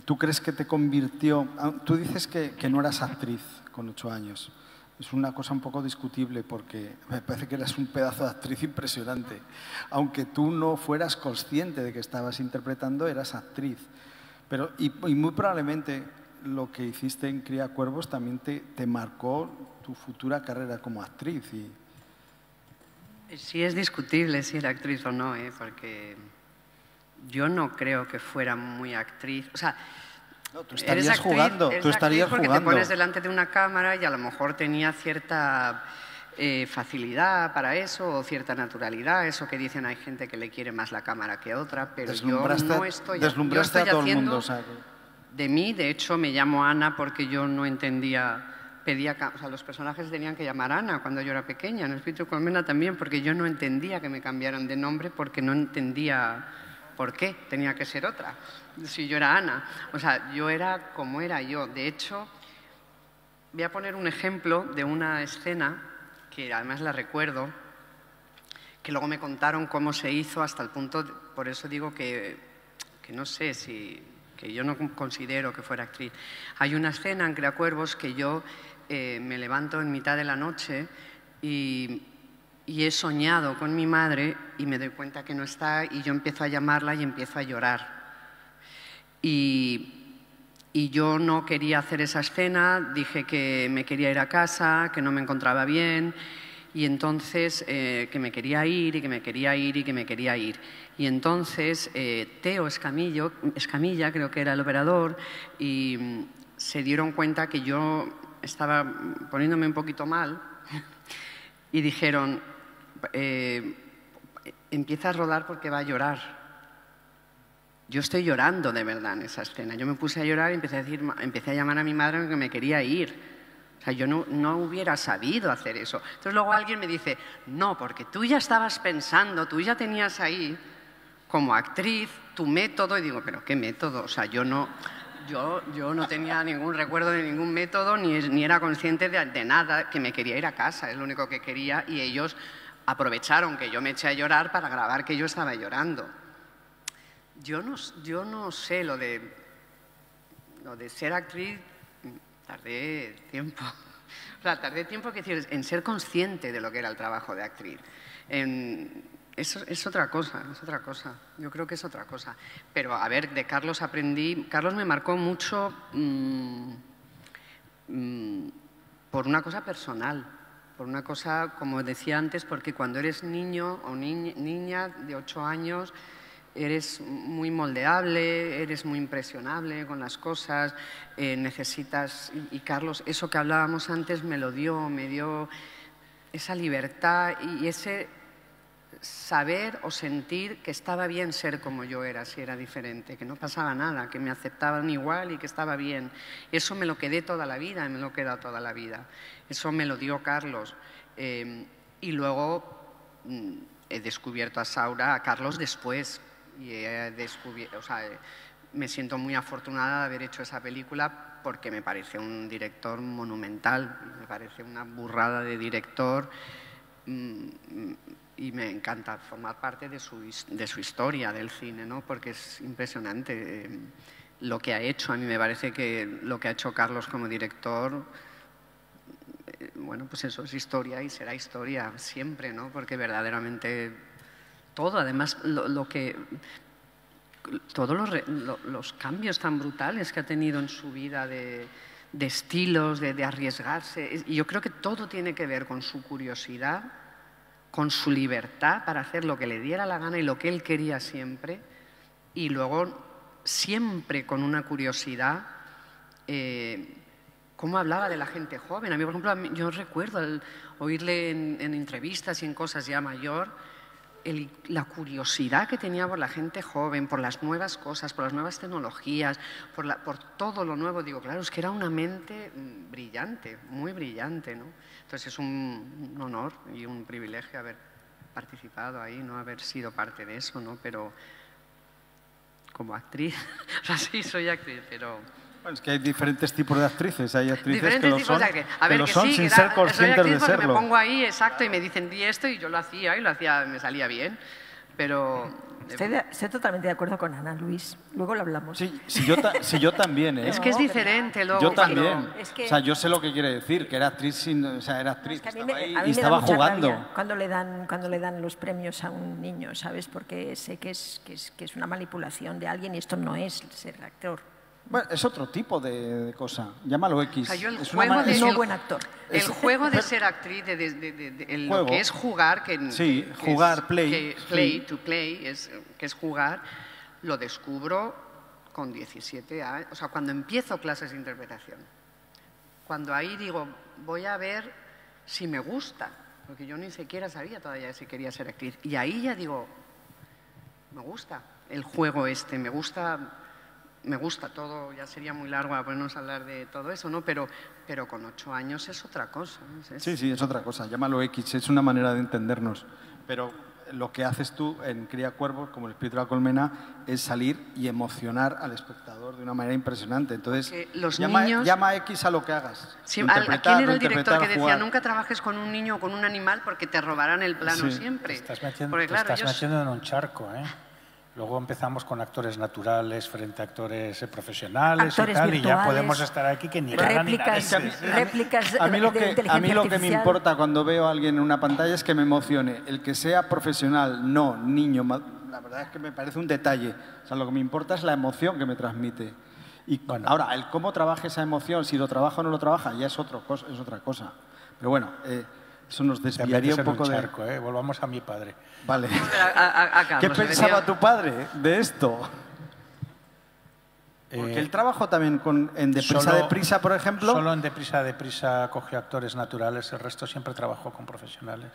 ¿Tú crees que te convirtió? Tú dices que no eras actriz con 8 años. Es una cosa un poco discutible porque me parece que eras un pedazo de actriz impresionante. Aunque tú no fueras consciente de que estabas interpretando, eras actriz. Pero, y muy probablemente lo que hiciste en Cría Cuervos también te marcó tu futura carrera como actriz. Sí, es discutible si era actriz o no, porque yo no creo que fuera muy actriz. O sea, no, tú estarías jugando. Tú estarías porque jugando. Te pones delante de una cámara y a lo mejor tenía cierta facilidad para eso o cierta naturalidad. Eso que dicen, hay gente que le quiere más la cámara que otra, pero yo no estoy deslumbraste a todo el mundo. De mí, de hecho, me llamo Ana porque yo no entendía. O sea, los personajes tenían que llamar Ana cuando yo era pequeña, en el Espíritu Colmena también, porque yo no entendía que me cambiaran de nombre porque no entendía por qué tenía que ser otra, si yo era Ana. O sea, yo era como era yo. De hecho, voy a poner un ejemplo de una escena que además la recuerdo, que luego me contaron cómo se hizo hasta el punto, por eso digo que no sé que yo no considero que fuera actriz. Hay una escena en Cría Cuervos que yo me levanto en mitad de la noche y he soñado con mi madre y me doy cuenta que no está y yo empiezo a llamarla y empiezo a llorar. Y yo no quería hacer esa escena, dije que me quería ir a casa, que no me encontraba bien y entonces que me quería ir y que me quería ir y que me quería ir. Y entonces Teo Escamilla, creo que era el operador, y se dieron cuenta que yo estaba poniéndome un poquito mal y dijeron, empieza a rodar porque va a llorar. Yo estoy llorando de verdad en esa escena. Yo me puse a llorar y empecé a llamar a mi madre que me quería ir. O sea, yo no hubiera sabido hacer eso. Entonces luego alguien me dice, no, porque tú ya estabas pensando, tú ya tenías ahí como actriz tu método. Y digo, ¿pero qué método? O sea, yo no tenía ningún recuerdo de ningún método, ni era consciente de nada, que me quería ir a casa, es lo único que quería, y ellos aprovecharon que yo me eché a llorar para grabar que yo estaba llorando. Yo no sé lo de ser actriz, tardé tiempo. O sea, tardé tiempo en ser consciente de lo que era el trabajo de actriz. Es otra cosa, yo creo que es otra cosa. Pero, a ver, de Carlos aprendí. Carlos me marcó mucho por una cosa personal. Por una cosa, como decía antes, porque cuando eres niño o niña de 8 años, eres muy moldeable, eres muy impresionable con las cosas, necesitas... Y Carlos, eso que hablábamos antes me dio esa libertad y ese saber o sentir que estaba bien ser como yo era, si era diferente, que no pasaba nada, que me aceptaban igual y que estaba bien. Eso me lo quedé toda la vida y me lo he quedado toda la vida. Eso me lo dio Carlos. Y luego he descubierto a Carlos después. Y me siento muy afortunada de haber hecho esa película porque me parece un director monumental, me parece una burrada de director y me encanta formar parte de su historia del cine, ¿no? Porque es impresionante lo que ha hecho. A mí me parece que lo que ha hecho Carlos como director, bueno, pues eso es historia y será historia siempre, ¿no? Porque verdaderamente todo, además, todos los cambios tan brutales que ha tenido en su vida de estilos, de arriesgarse. Y yo creo que todo tiene que ver con su curiosidad, con su libertad para hacer lo que le diera la gana y lo que él quería siempre. Y luego, siempre con una curiosidad, cómo hablaba de la gente joven. A mí, por ejemplo, yo recuerdo oírle en entrevistas y en cosas ya mayor, la curiosidad que tenía por la gente joven, por las nuevas cosas, por las nuevas tecnologías, por todo lo nuevo. Digo, claro, es que era una mente brillante, muy brillante, ¿no? Entonces es un honor y un privilegio haber participado ahí, no haber sido parte de eso, ¿no? Pero como actriz, o sea, sí, soy actriz, pero... Bueno, es que hay diferentes tipos de actrices. Hay actrices diferentes que tipos lo son sin ser conscientes de serlo. Me pongo ahí, exacto, y me dicen, di esto, y yo lo hacía, me salía bien, pero... Estoy totalmente de acuerdo con Ana, Luis. Luego lo hablamos. Sí, si yo también, ¿eh? Es que es diferente luego. Yo también. Es que, o sea, yo sé lo que quiere decir, que era actriz, era actriz, es que estaba ahí a mí y estaba jugando. Cuando le dan los premios a un niño, ¿sabes? Porque sé que es una manipulación de alguien y esto no es ser actor. Bueno, es otro tipo de cosa. Llámalo X. O sea, yo es no buen actor. El juego de ser actriz, lo que es jugar, jugar, play, que es jugar, lo descubro con 17 años. O sea, cuando empiezo clases de interpretación. Cuando ahí digo, voy a ver si me gusta. Porque yo ni siquiera sabía todavía si quería ser actriz. Y ahí ya digo, me gusta el juego me gusta todo, ya sería muy largo a ponernos a hablar de todo eso, ¿no? Pero con 8 años es otra cosa. Sí, es otra cosa, llámalo X, es una manera de entendernos. Pero lo que haces tú en Cría Cuervos, como el espíritu de la colmena, es salir y emocionar al espectador de una manera impresionante. Entonces, llama X a lo que hagas. Sí, ¿a quién era el director que decía, nunca trabajes con un niño o con un animal porque te robarán el plano siempre? Te estás metiendo en un charco, ¿eh? Luego empezamos con actores naturales frente a actores profesionales y tal, y ya podemos estar aquí que ni réplicas a mí lo que me importa cuando veo a alguien en una pantalla es que me emocione. El que sea profesional, no niño, la verdad es que me parece un detalle. O sea, lo que me importa es la emoción que me transmite. Y bueno, ahora, el cómo trabaja esa emoción, si lo trabaja o no lo trabaja, ya es otra cosa. Pero bueno, eso nos desviaría un poco charco, ¿eh? Volvamos a mi padre. Vale. Carlos, ¿Qué pensaba tu padre de esto? Porque él trabajó también en Deprisa, Deprisa, por ejemplo. Solo en Deprisa cogió actores naturales, el resto siempre trabajó con profesionales.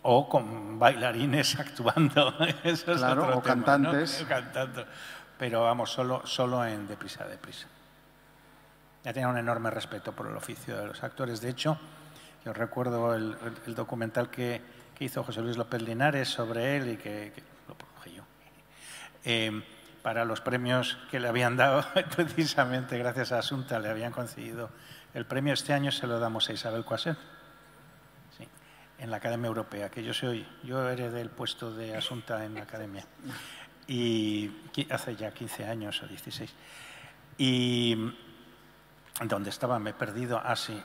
O con bailarines actuando. Eso es claro, otro o tema, cantantes. ¿no? Cantando. Pero vamos, solo en Deprisa. Ya tenía un enorme respeto por el oficio de los actores. De hecho, yo recuerdo el documental que hizo José Luis López Linares sobre él y que lo produje yo. Para los premios que le habían dado, precisamente gracias a Asunta, le habían concedido el premio. Este año se lo damos a Isabel Coixet, sí, en la Academia Europea, que yo heredé el puesto de Asunta en la Academia. Y hace ya 15 años o 16. Y... ¿dónde estaba? Me he perdido. Ah, sí.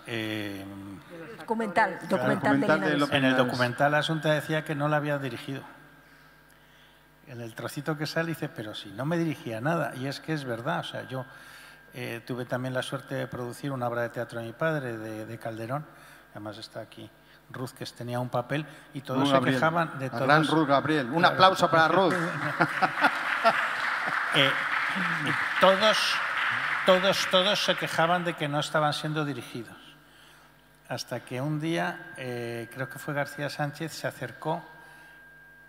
Documental de López. En el documental Asunta decía que no la había dirigido. En el trocito que sale dice, pero si no me dirigía nada. Y es que es verdad. O sea, yo tuve también la suerte de producir una obra de teatro de mi padre, de Calderón. Además está aquí Ruth, que tenía un papel, y todos se quejaban de todos. Gran Ruth Gabriel. Un aplauso para Ruth. Todos se quejaban de que no estaban siendo dirigidos. Hasta que un día, creo que fue García Sánchez, se acercó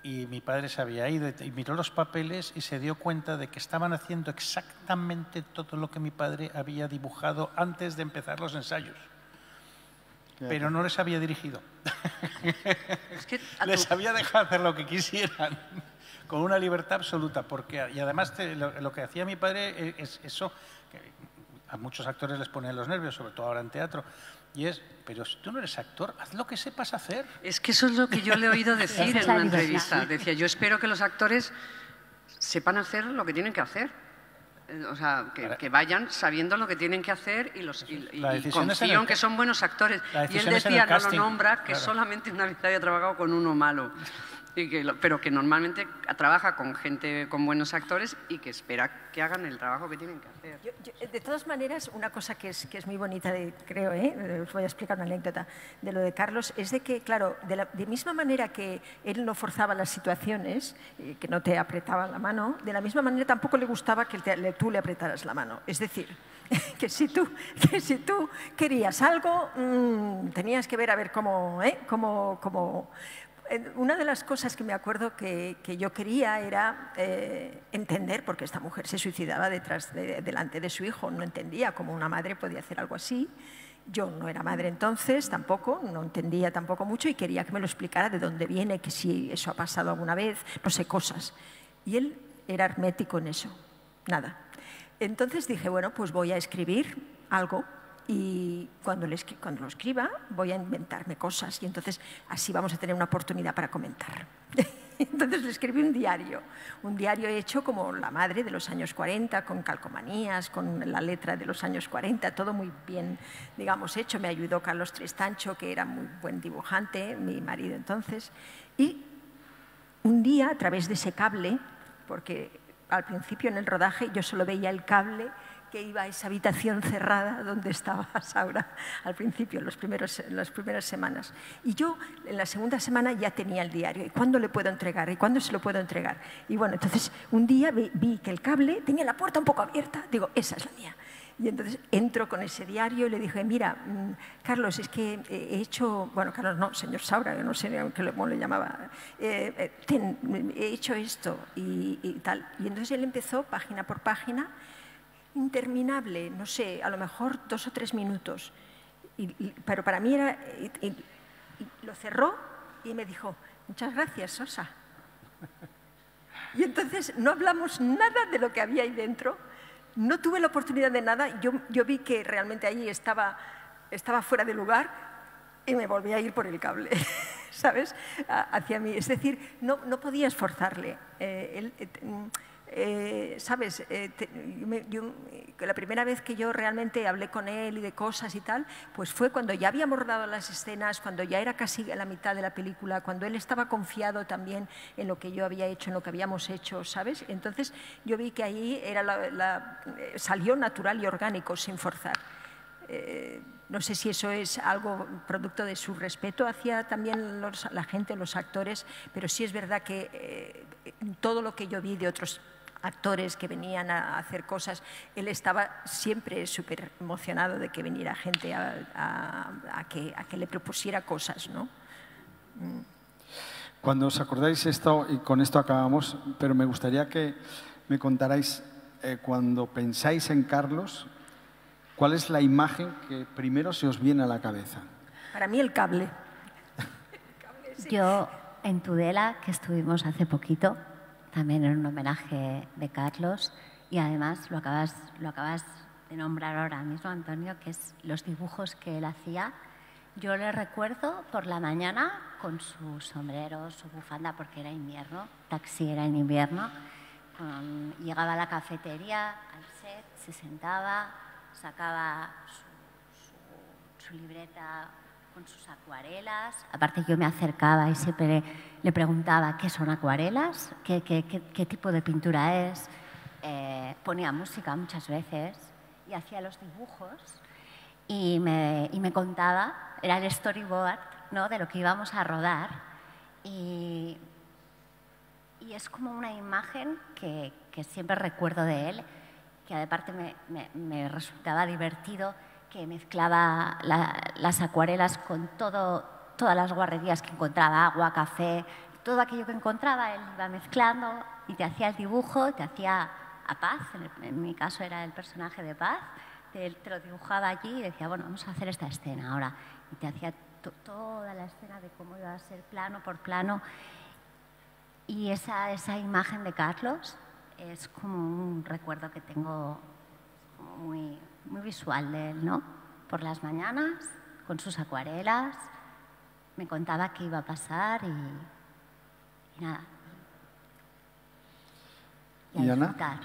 y mi padre se había ido y miró los papeles y se dio cuenta de que estaban haciendo exactamente todo lo que mi padre había dibujado antes de empezar los ensayos. Pero no les había dirigido. Es que les había dejado hacer lo que quisieran, con una libertad absoluta. Y además lo que hacía mi padre es eso, que a muchos actores les pone los nervios, sobre todo ahora en teatro, y es, pero si tú no eres actor, haz lo que sepas hacer. Es que eso es lo que yo le he oído decir en una entrevista. Decía, yo espero que los actores sepan hacer lo que tienen que hacer. O sea, que vayan sabiendo lo que tienen que hacer y confío en que son buenos actores. Y él decía, no lo nombra, que solamente una vez había trabajado con uno malo. Pero que normalmente trabaja con gente, con buenos actores y que espera que hagan el trabajo que tienen que hacer. De todas maneras, una cosa que es muy bonita, creo, os voy a explicar una anécdota de lo de Carlos, es de que, claro, de misma manera que él no forzaba las situaciones, que no te apretaba la mano, de la misma manera tampoco le gustaba que tú le apretaras la mano. Es decir, que si tú querías algo, tenías que ver a ver cómo una de las cosas que me acuerdo que yo quería era entender por qué esta mujer se suicidaba delante de su hijo. No entendía cómo una madre podía hacer algo así. Yo no era madre entonces tampoco, no entendía tampoco mucho y quería que me lo explicara de dónde viene, que si eso ha pasado alguna vez, no sé, cosas. Y él era hermético en eso, nada. Entonces dije, bueno, pues voy a escribir algo. Y cuando lo escriba voy a inventarme cosas y entonces así vamos a tener una oportunidad para comentar. Entonces le escribí un diario hecho como la madre de los años 40, con calcomanías, con la letra de los años 40, todo muy bien, digamos, hecho. Me ayudó Carlos Tristancho, que era muy buen dibujante, mi marido entonces. Y un día, a través de ese cable, porque al principio en el rodaje yo solo veía el cable que iba a esa habitación cerrada donde estaba Saura al principio, en las primeras semanas. Y yo en la segunda semana ya tenía el diario. ¿Y cuándo le puedo entregar? ¿Y cuándo se lo puedo entregar? Y bueno, entonces un día vi que el cable tenía la puerta un poco abierta. Digo, esa es la mía. Y entonces entro con ese diario y le dije, mira, Carlos, es que he hecho, bueno, Carlos no, señor Saura, yo no sé cómo le llamaba, he hecho esto y tal. Y entonces él empezó página por página, interminable, no sé, a lo mejor 2 o 3 minutos. Pero para mí era... Y lo cerró y me dijo, muchas gracias, Sosa. Y entonces no hablamos nada de lo que había ahí dentro. No tuve la oportunidad de nada. Yo vi que realmente allí estaba fuera de lugar y me volví a ir por el cable, ¿sabes? Hacia mí. Es decir, no podía esforzarle. ¿Sabes? La primera vez que yo realmente hablé con él y de cosas y tal, pues fue cuando ya habíamos rodado las escenas, cuando ya era casi a la mitad de la película, cuando él estaba confiado también en lo que yo había hecho, en lo que habíamos hecho, ¿sabes? Entonces yo vi que ahí era salió natural y orgánico, sin forzar. No sé si eso es algo producto de su respeto hacia también la gente, los actores, pero sí es verdad que todo lo que yo vi de otros actores que venían a hacer cosas, él estaba siempre súper emocionado de que viniera gente a que le propusiera cosas, ¿no? Cuando os acordáis esto, y con esto acabamos, pero me gustaría que me contarais, cuando pensáis en Carlos, ¿cuál es la imagen que primero se os viene a la cabeza? Para mí el cable. Yo en Tudela, que estuvimos hace poquito, también en un homenaje de Carlos, y además lo acabas de nombrar ahora mismo, Antonio, que es los dibujos que él hacía. Yo le recuerdo por la mañana con su sombrero, su bufanda, porque era invierno, taxi era en invierno, llegaba a la cafetería, al set, se sentaba, sacaba su libreta con sus acuarelas. Aparte yo me acercaba y siempre le preguntaba qué son acuarelas, qué tipo de pintura es. Ponía música muchas veces y hacía los dibujos y me contaba, era el storyboard, ¿no?, de lo que íbamos a rodar y es como una imagen que siempre recuerdo de él, que aparte me resultaba divertido, que mezclaba las acuarelas con todas las guarrerías que encontraba, agua, café, todo aquello que encontraba, él iba mezclando y te hacía el dibujo, te hacía a Paz, en mi caso era el personaje de Paz, te lo dibujaba allí y decía, bueno, vamos a hacer esta escena ahora. Y te hacía toda la escena de cómo iba a ser plano por plano. Y esa imagen de Carlos es como un recuerdo que tengo como muy visual de él, ¿no? Por las mañanas, con sus acuarelas, me contaba qué iba a pasar y nada. ¿Y Ana? Disfrutar.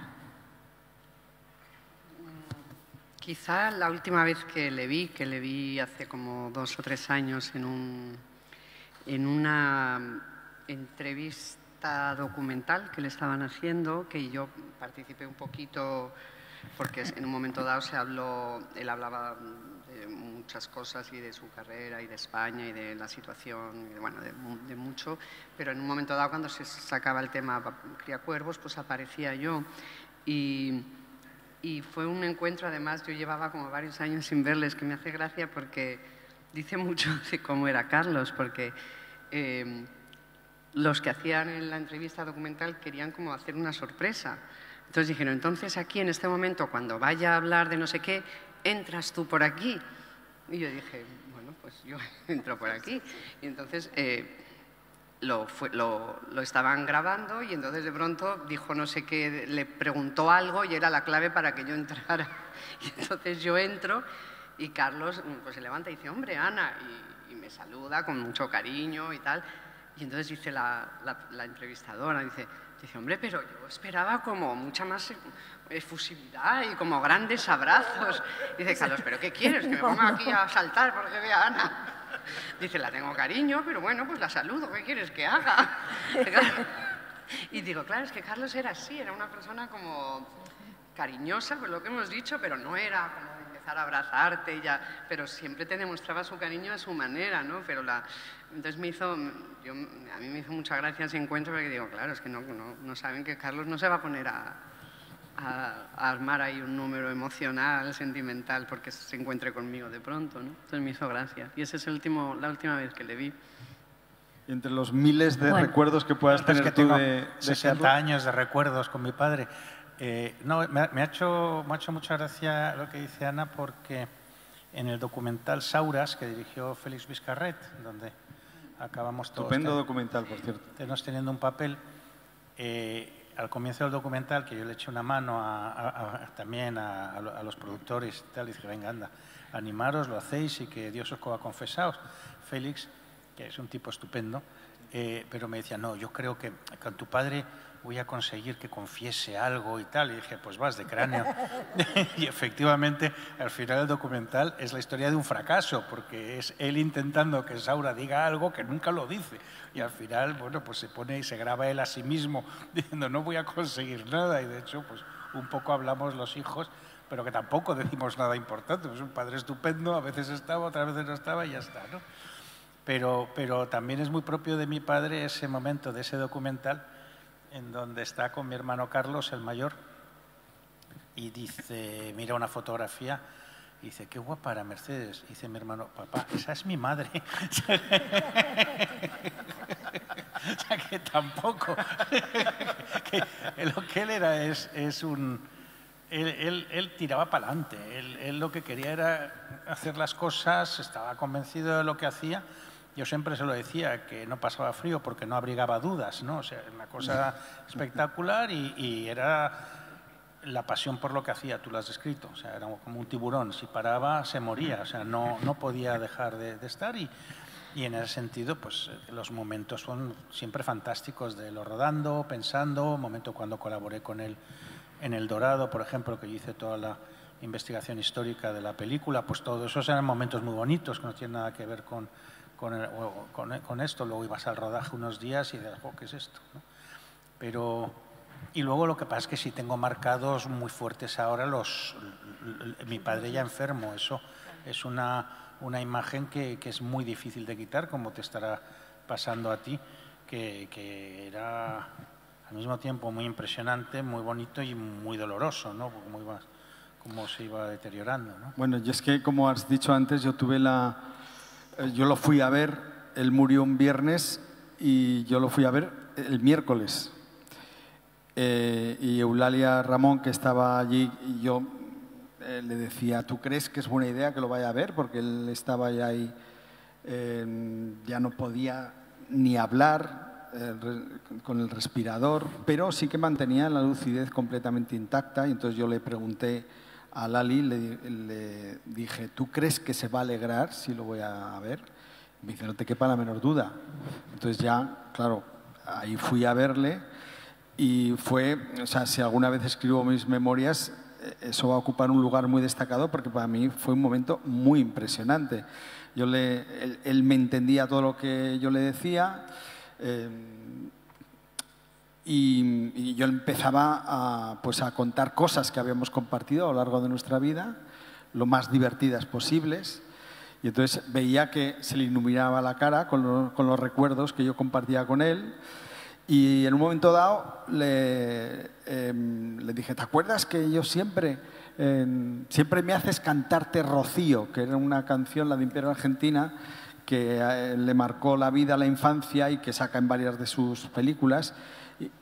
Quizá la última vez que le vi hace como 2 o 3 años en una entrevista documental que le estaban haciendo, que yo participé un poquito porque en un momento dado él hablaba de muchas cosas y de su carrera y de España y de la situación, y bueno, de mucho, pero en un momento dado cuando se sacaba el tema Criacuervos, pues aparecía yo y fue un encuentro, además yo llevaba como varios años sin verles, que me hace gracia porque dice mucho de cómo era Carlos, porque los que hacían en la entrevista documental querían como hacer una sorpresa. Entonces dijeron, entonces aquí en este momento, cuando vaya a hablar de no sé qué, entras tú por aquí. Y yo dije, bueno, pues yo entro por aquí. Y entonces lo estaban grabando y entonces de pronto dijo no sé qué, le preguntó algo y era la clave para que yo entrara. Y entonces yo entro y Carlos pues se levanta y dice, hombre, Ana, y me saluda con mucho cariño y tal. Y entonces dice la entrevistadora, dice, hombre, pero yo esperaba como mucha más efusividad y como grandes abrazos. Dice, Carlos, ¿pero qué quieres? ¿Que me ponga aquí a saltar porque vea a Ana? Dice, la tengo cariño, pero bueno, pues la saludo, ¿qué quieres que haga? Y digo, claro, es que Carlos era así, era una persona como cariñosa, pues lo que hemos dicho, pero no era como de empezar a abrazarte y ya, pero siempre te demostraba su cariño a su manera, ¿no? Pero entonces a mí me hizo mucha gracia ese encuentro porque digo, claro, es que no saben que Carlos no se va a poner a armar ahí un número emocional, sentimental, porque se encuentre conmigo de pronto, ¿no? Entonces me hizo gracia. Y esa es la última vez que le vi. Y entre los miles de recuerdos que puedas tener que tú tengo de 60 años de recuerdos con mi padre. Me ha hecho mucha gracia lo que dice Ana, porque en el documental Sauras, que dirigió Félix Vizcarret, donde acabamos todos... Estupendo documental, por cierto. Teniendo un papel... al comienzo del documental, que yo le eché una mano también a los productores y tal, y dije, venga, anda, animaros, lo hacéis y que Dios os coja confesaos. Félix, que es un tipo estupendo, pero me decía, no, yo creo que con tu padre voy a conseguir que confiese algo y tal. Y dije, pues vas de cráneo. Y efectivamente, al final del documental es la historia de un fracaso, porque es él intentando que Saura diga algo que nunca lo dice. Y al final, bueno, pues se pone y se graba él a sí mismo diciendo, no voy a conseguir nada. Y de hecho, pues un poco hablamos los hijos, pero que tampoco decimos nada importante. Pues un padre estupendo, a veces estaba, otras veces no estaba y ya está, ¿no? Pero también es muy propio de mi padre ese momento de ese documental en donde está con mi hermano Carlos, el mayor, y dice, mira una fotografía, y dice, qué guapa era Mercedes. Y dice mi hermano, papá, esa es mi madre. O sea, que tampoco. Lo que él era es un... Él tiraba para adelante. Él lo que quería era hacer las cosas, estaba convencido de lo que hacía. Yo siempre se lo decía, que no pasaba frío porque no abrigaba dudas, ¿no? O sea, una cosa espectacular y era la pasión por lo que hacía, tú lo has descrito. O sea, era como un tiburón, si paraba se moría, o sea, no podía dejar de estar y en ese sentido, pues los momentos son siempre fantásticos de lo rodando, pensando, momento cuando colaboré con él en El Dorado, por ejemplo, que yo hice toda la investigación histórica de la película, pues todos esos eran momentos muy bonitos que no tienen nada que ver con esto. Luego ibas al rodaje unos días y dices, oh, ¿qué es esto? ¿No? Pero Y luego lo que pasa es que sí tengo marcados muy fuertes ahora mi padre ya enfermo. Eso es una imagen que es muy difícil de quitar, como te estará pasando a ti, que era al mismo tiempo muy impresionante, muy bonito y muy doloroso, ¿no? Cómo se iba deteriorando, ¿no? Bueno, y es que, como has dicho antes, yo lo fui a ver, él murió un viernes y yo lo fui a ver el miércoles. Y Eulalia Ramón, que estaba allí, y yo le decía, ¿tú crees que es buena idea que lo vaya a ver? Porque él estaba ya ahí, ya no podía ni hablar con el respirador, pero sí que mantenía la lucidez completamente intacta. Y entonces yo le pregunté a Lali, le dije, ¿tú crees que se va a alegrar si lo voy a ver? Me dice, no te quepa la menor duda. Entonces ya, claro, ahí fui a verle y fue, o sea, si alguna vez escribo mis memorias, eso va a ocupar un lugar muy destacado porque para mí fue un momento muy impresionante. Él me entendía todo lo que yo le decía y yo empezaba a contar cosas que habíamos compartido a lo largo de nuestra vida, lo más divertidas posibles. Y entonces veía que se le iluminaba la cara con los recuerdos que yo compartía con él. Y en un momento dado le dije, ¿te acuerdas que yo siempre me haces cantarte Rocío? Que era una canción, la de Imperio Argentina, que le marcó la vida, la infancia y que saca en varias de sus películas.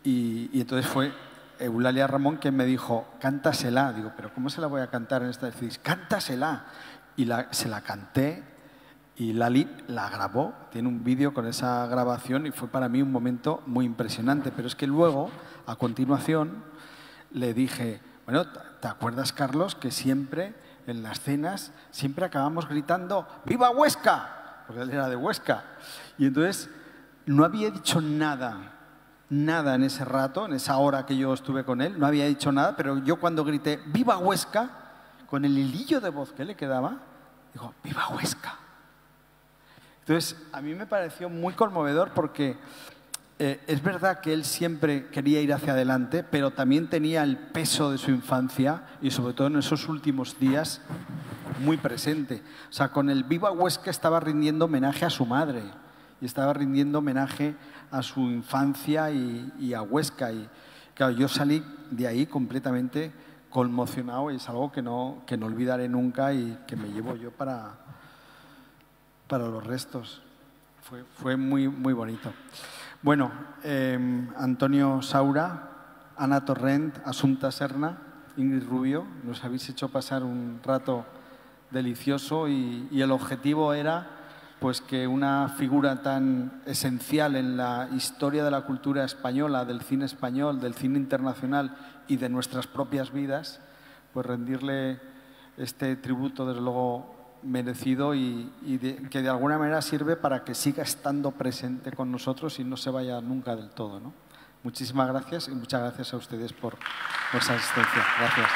Y entonces fue Eulalia Ramón quien me dijo, cántasela. Digo, ¿pero cómo se la voy a cantar en esta? Decís, cántasela. Y se la canté y Lali la grabó. Tiene un vídeo con esa grabación y fue para mí un momento muy impresionante. Pero es que luego, a continuación, le dije, bueno, ¿te acuerdas, Carlos, que siempre en las cenas siempre acabamos gritando ¡Viva Huesca! Porque él era de Huesca. Y entonces no había dicho nada en ese rato, en esa hora que yo estuve con él, no había dicho nada, pero yo cuando grité ¡Viva Huesca!, con el hilillo de voz que le quedaba, digo ¡Viva Huesca! Entonces, a mí me pareció muy conmovedor porque es verdad que él siempre quería ir hacia adelante, pero también tenía el peso de su infancia y sobre todo en esos últimos días muy presente. O sea, con el Viva Huesca estaba rindiendo homenaje a su madre y estaba rindiendo homenaje a su infancia y a Huesca. Y claro, yo salí de ahí completamente conmocionado y es algo que no olvidaré nunca y que me llevo yo para los restos. Fue muy, muy bonito. Bueno, Antonio Saura, Ana Torrent, Asunta Serna, Ingrid Rubio, nos habéis hecho pasar un rato delicioso y el objetivo era pues que una figura tan esencial en la historia de la cultura española, del cine español, del cine internacional y de nuestras propias vidas, pues rendirle este tributo desde luego merecido y que de alguna manera sirve para que siga estando presente con nosotros y no se vaya nunca del todo, ¿no? Muchísimas gracias y muchas gracias a ustedes por vuestra asistencia. Gracias.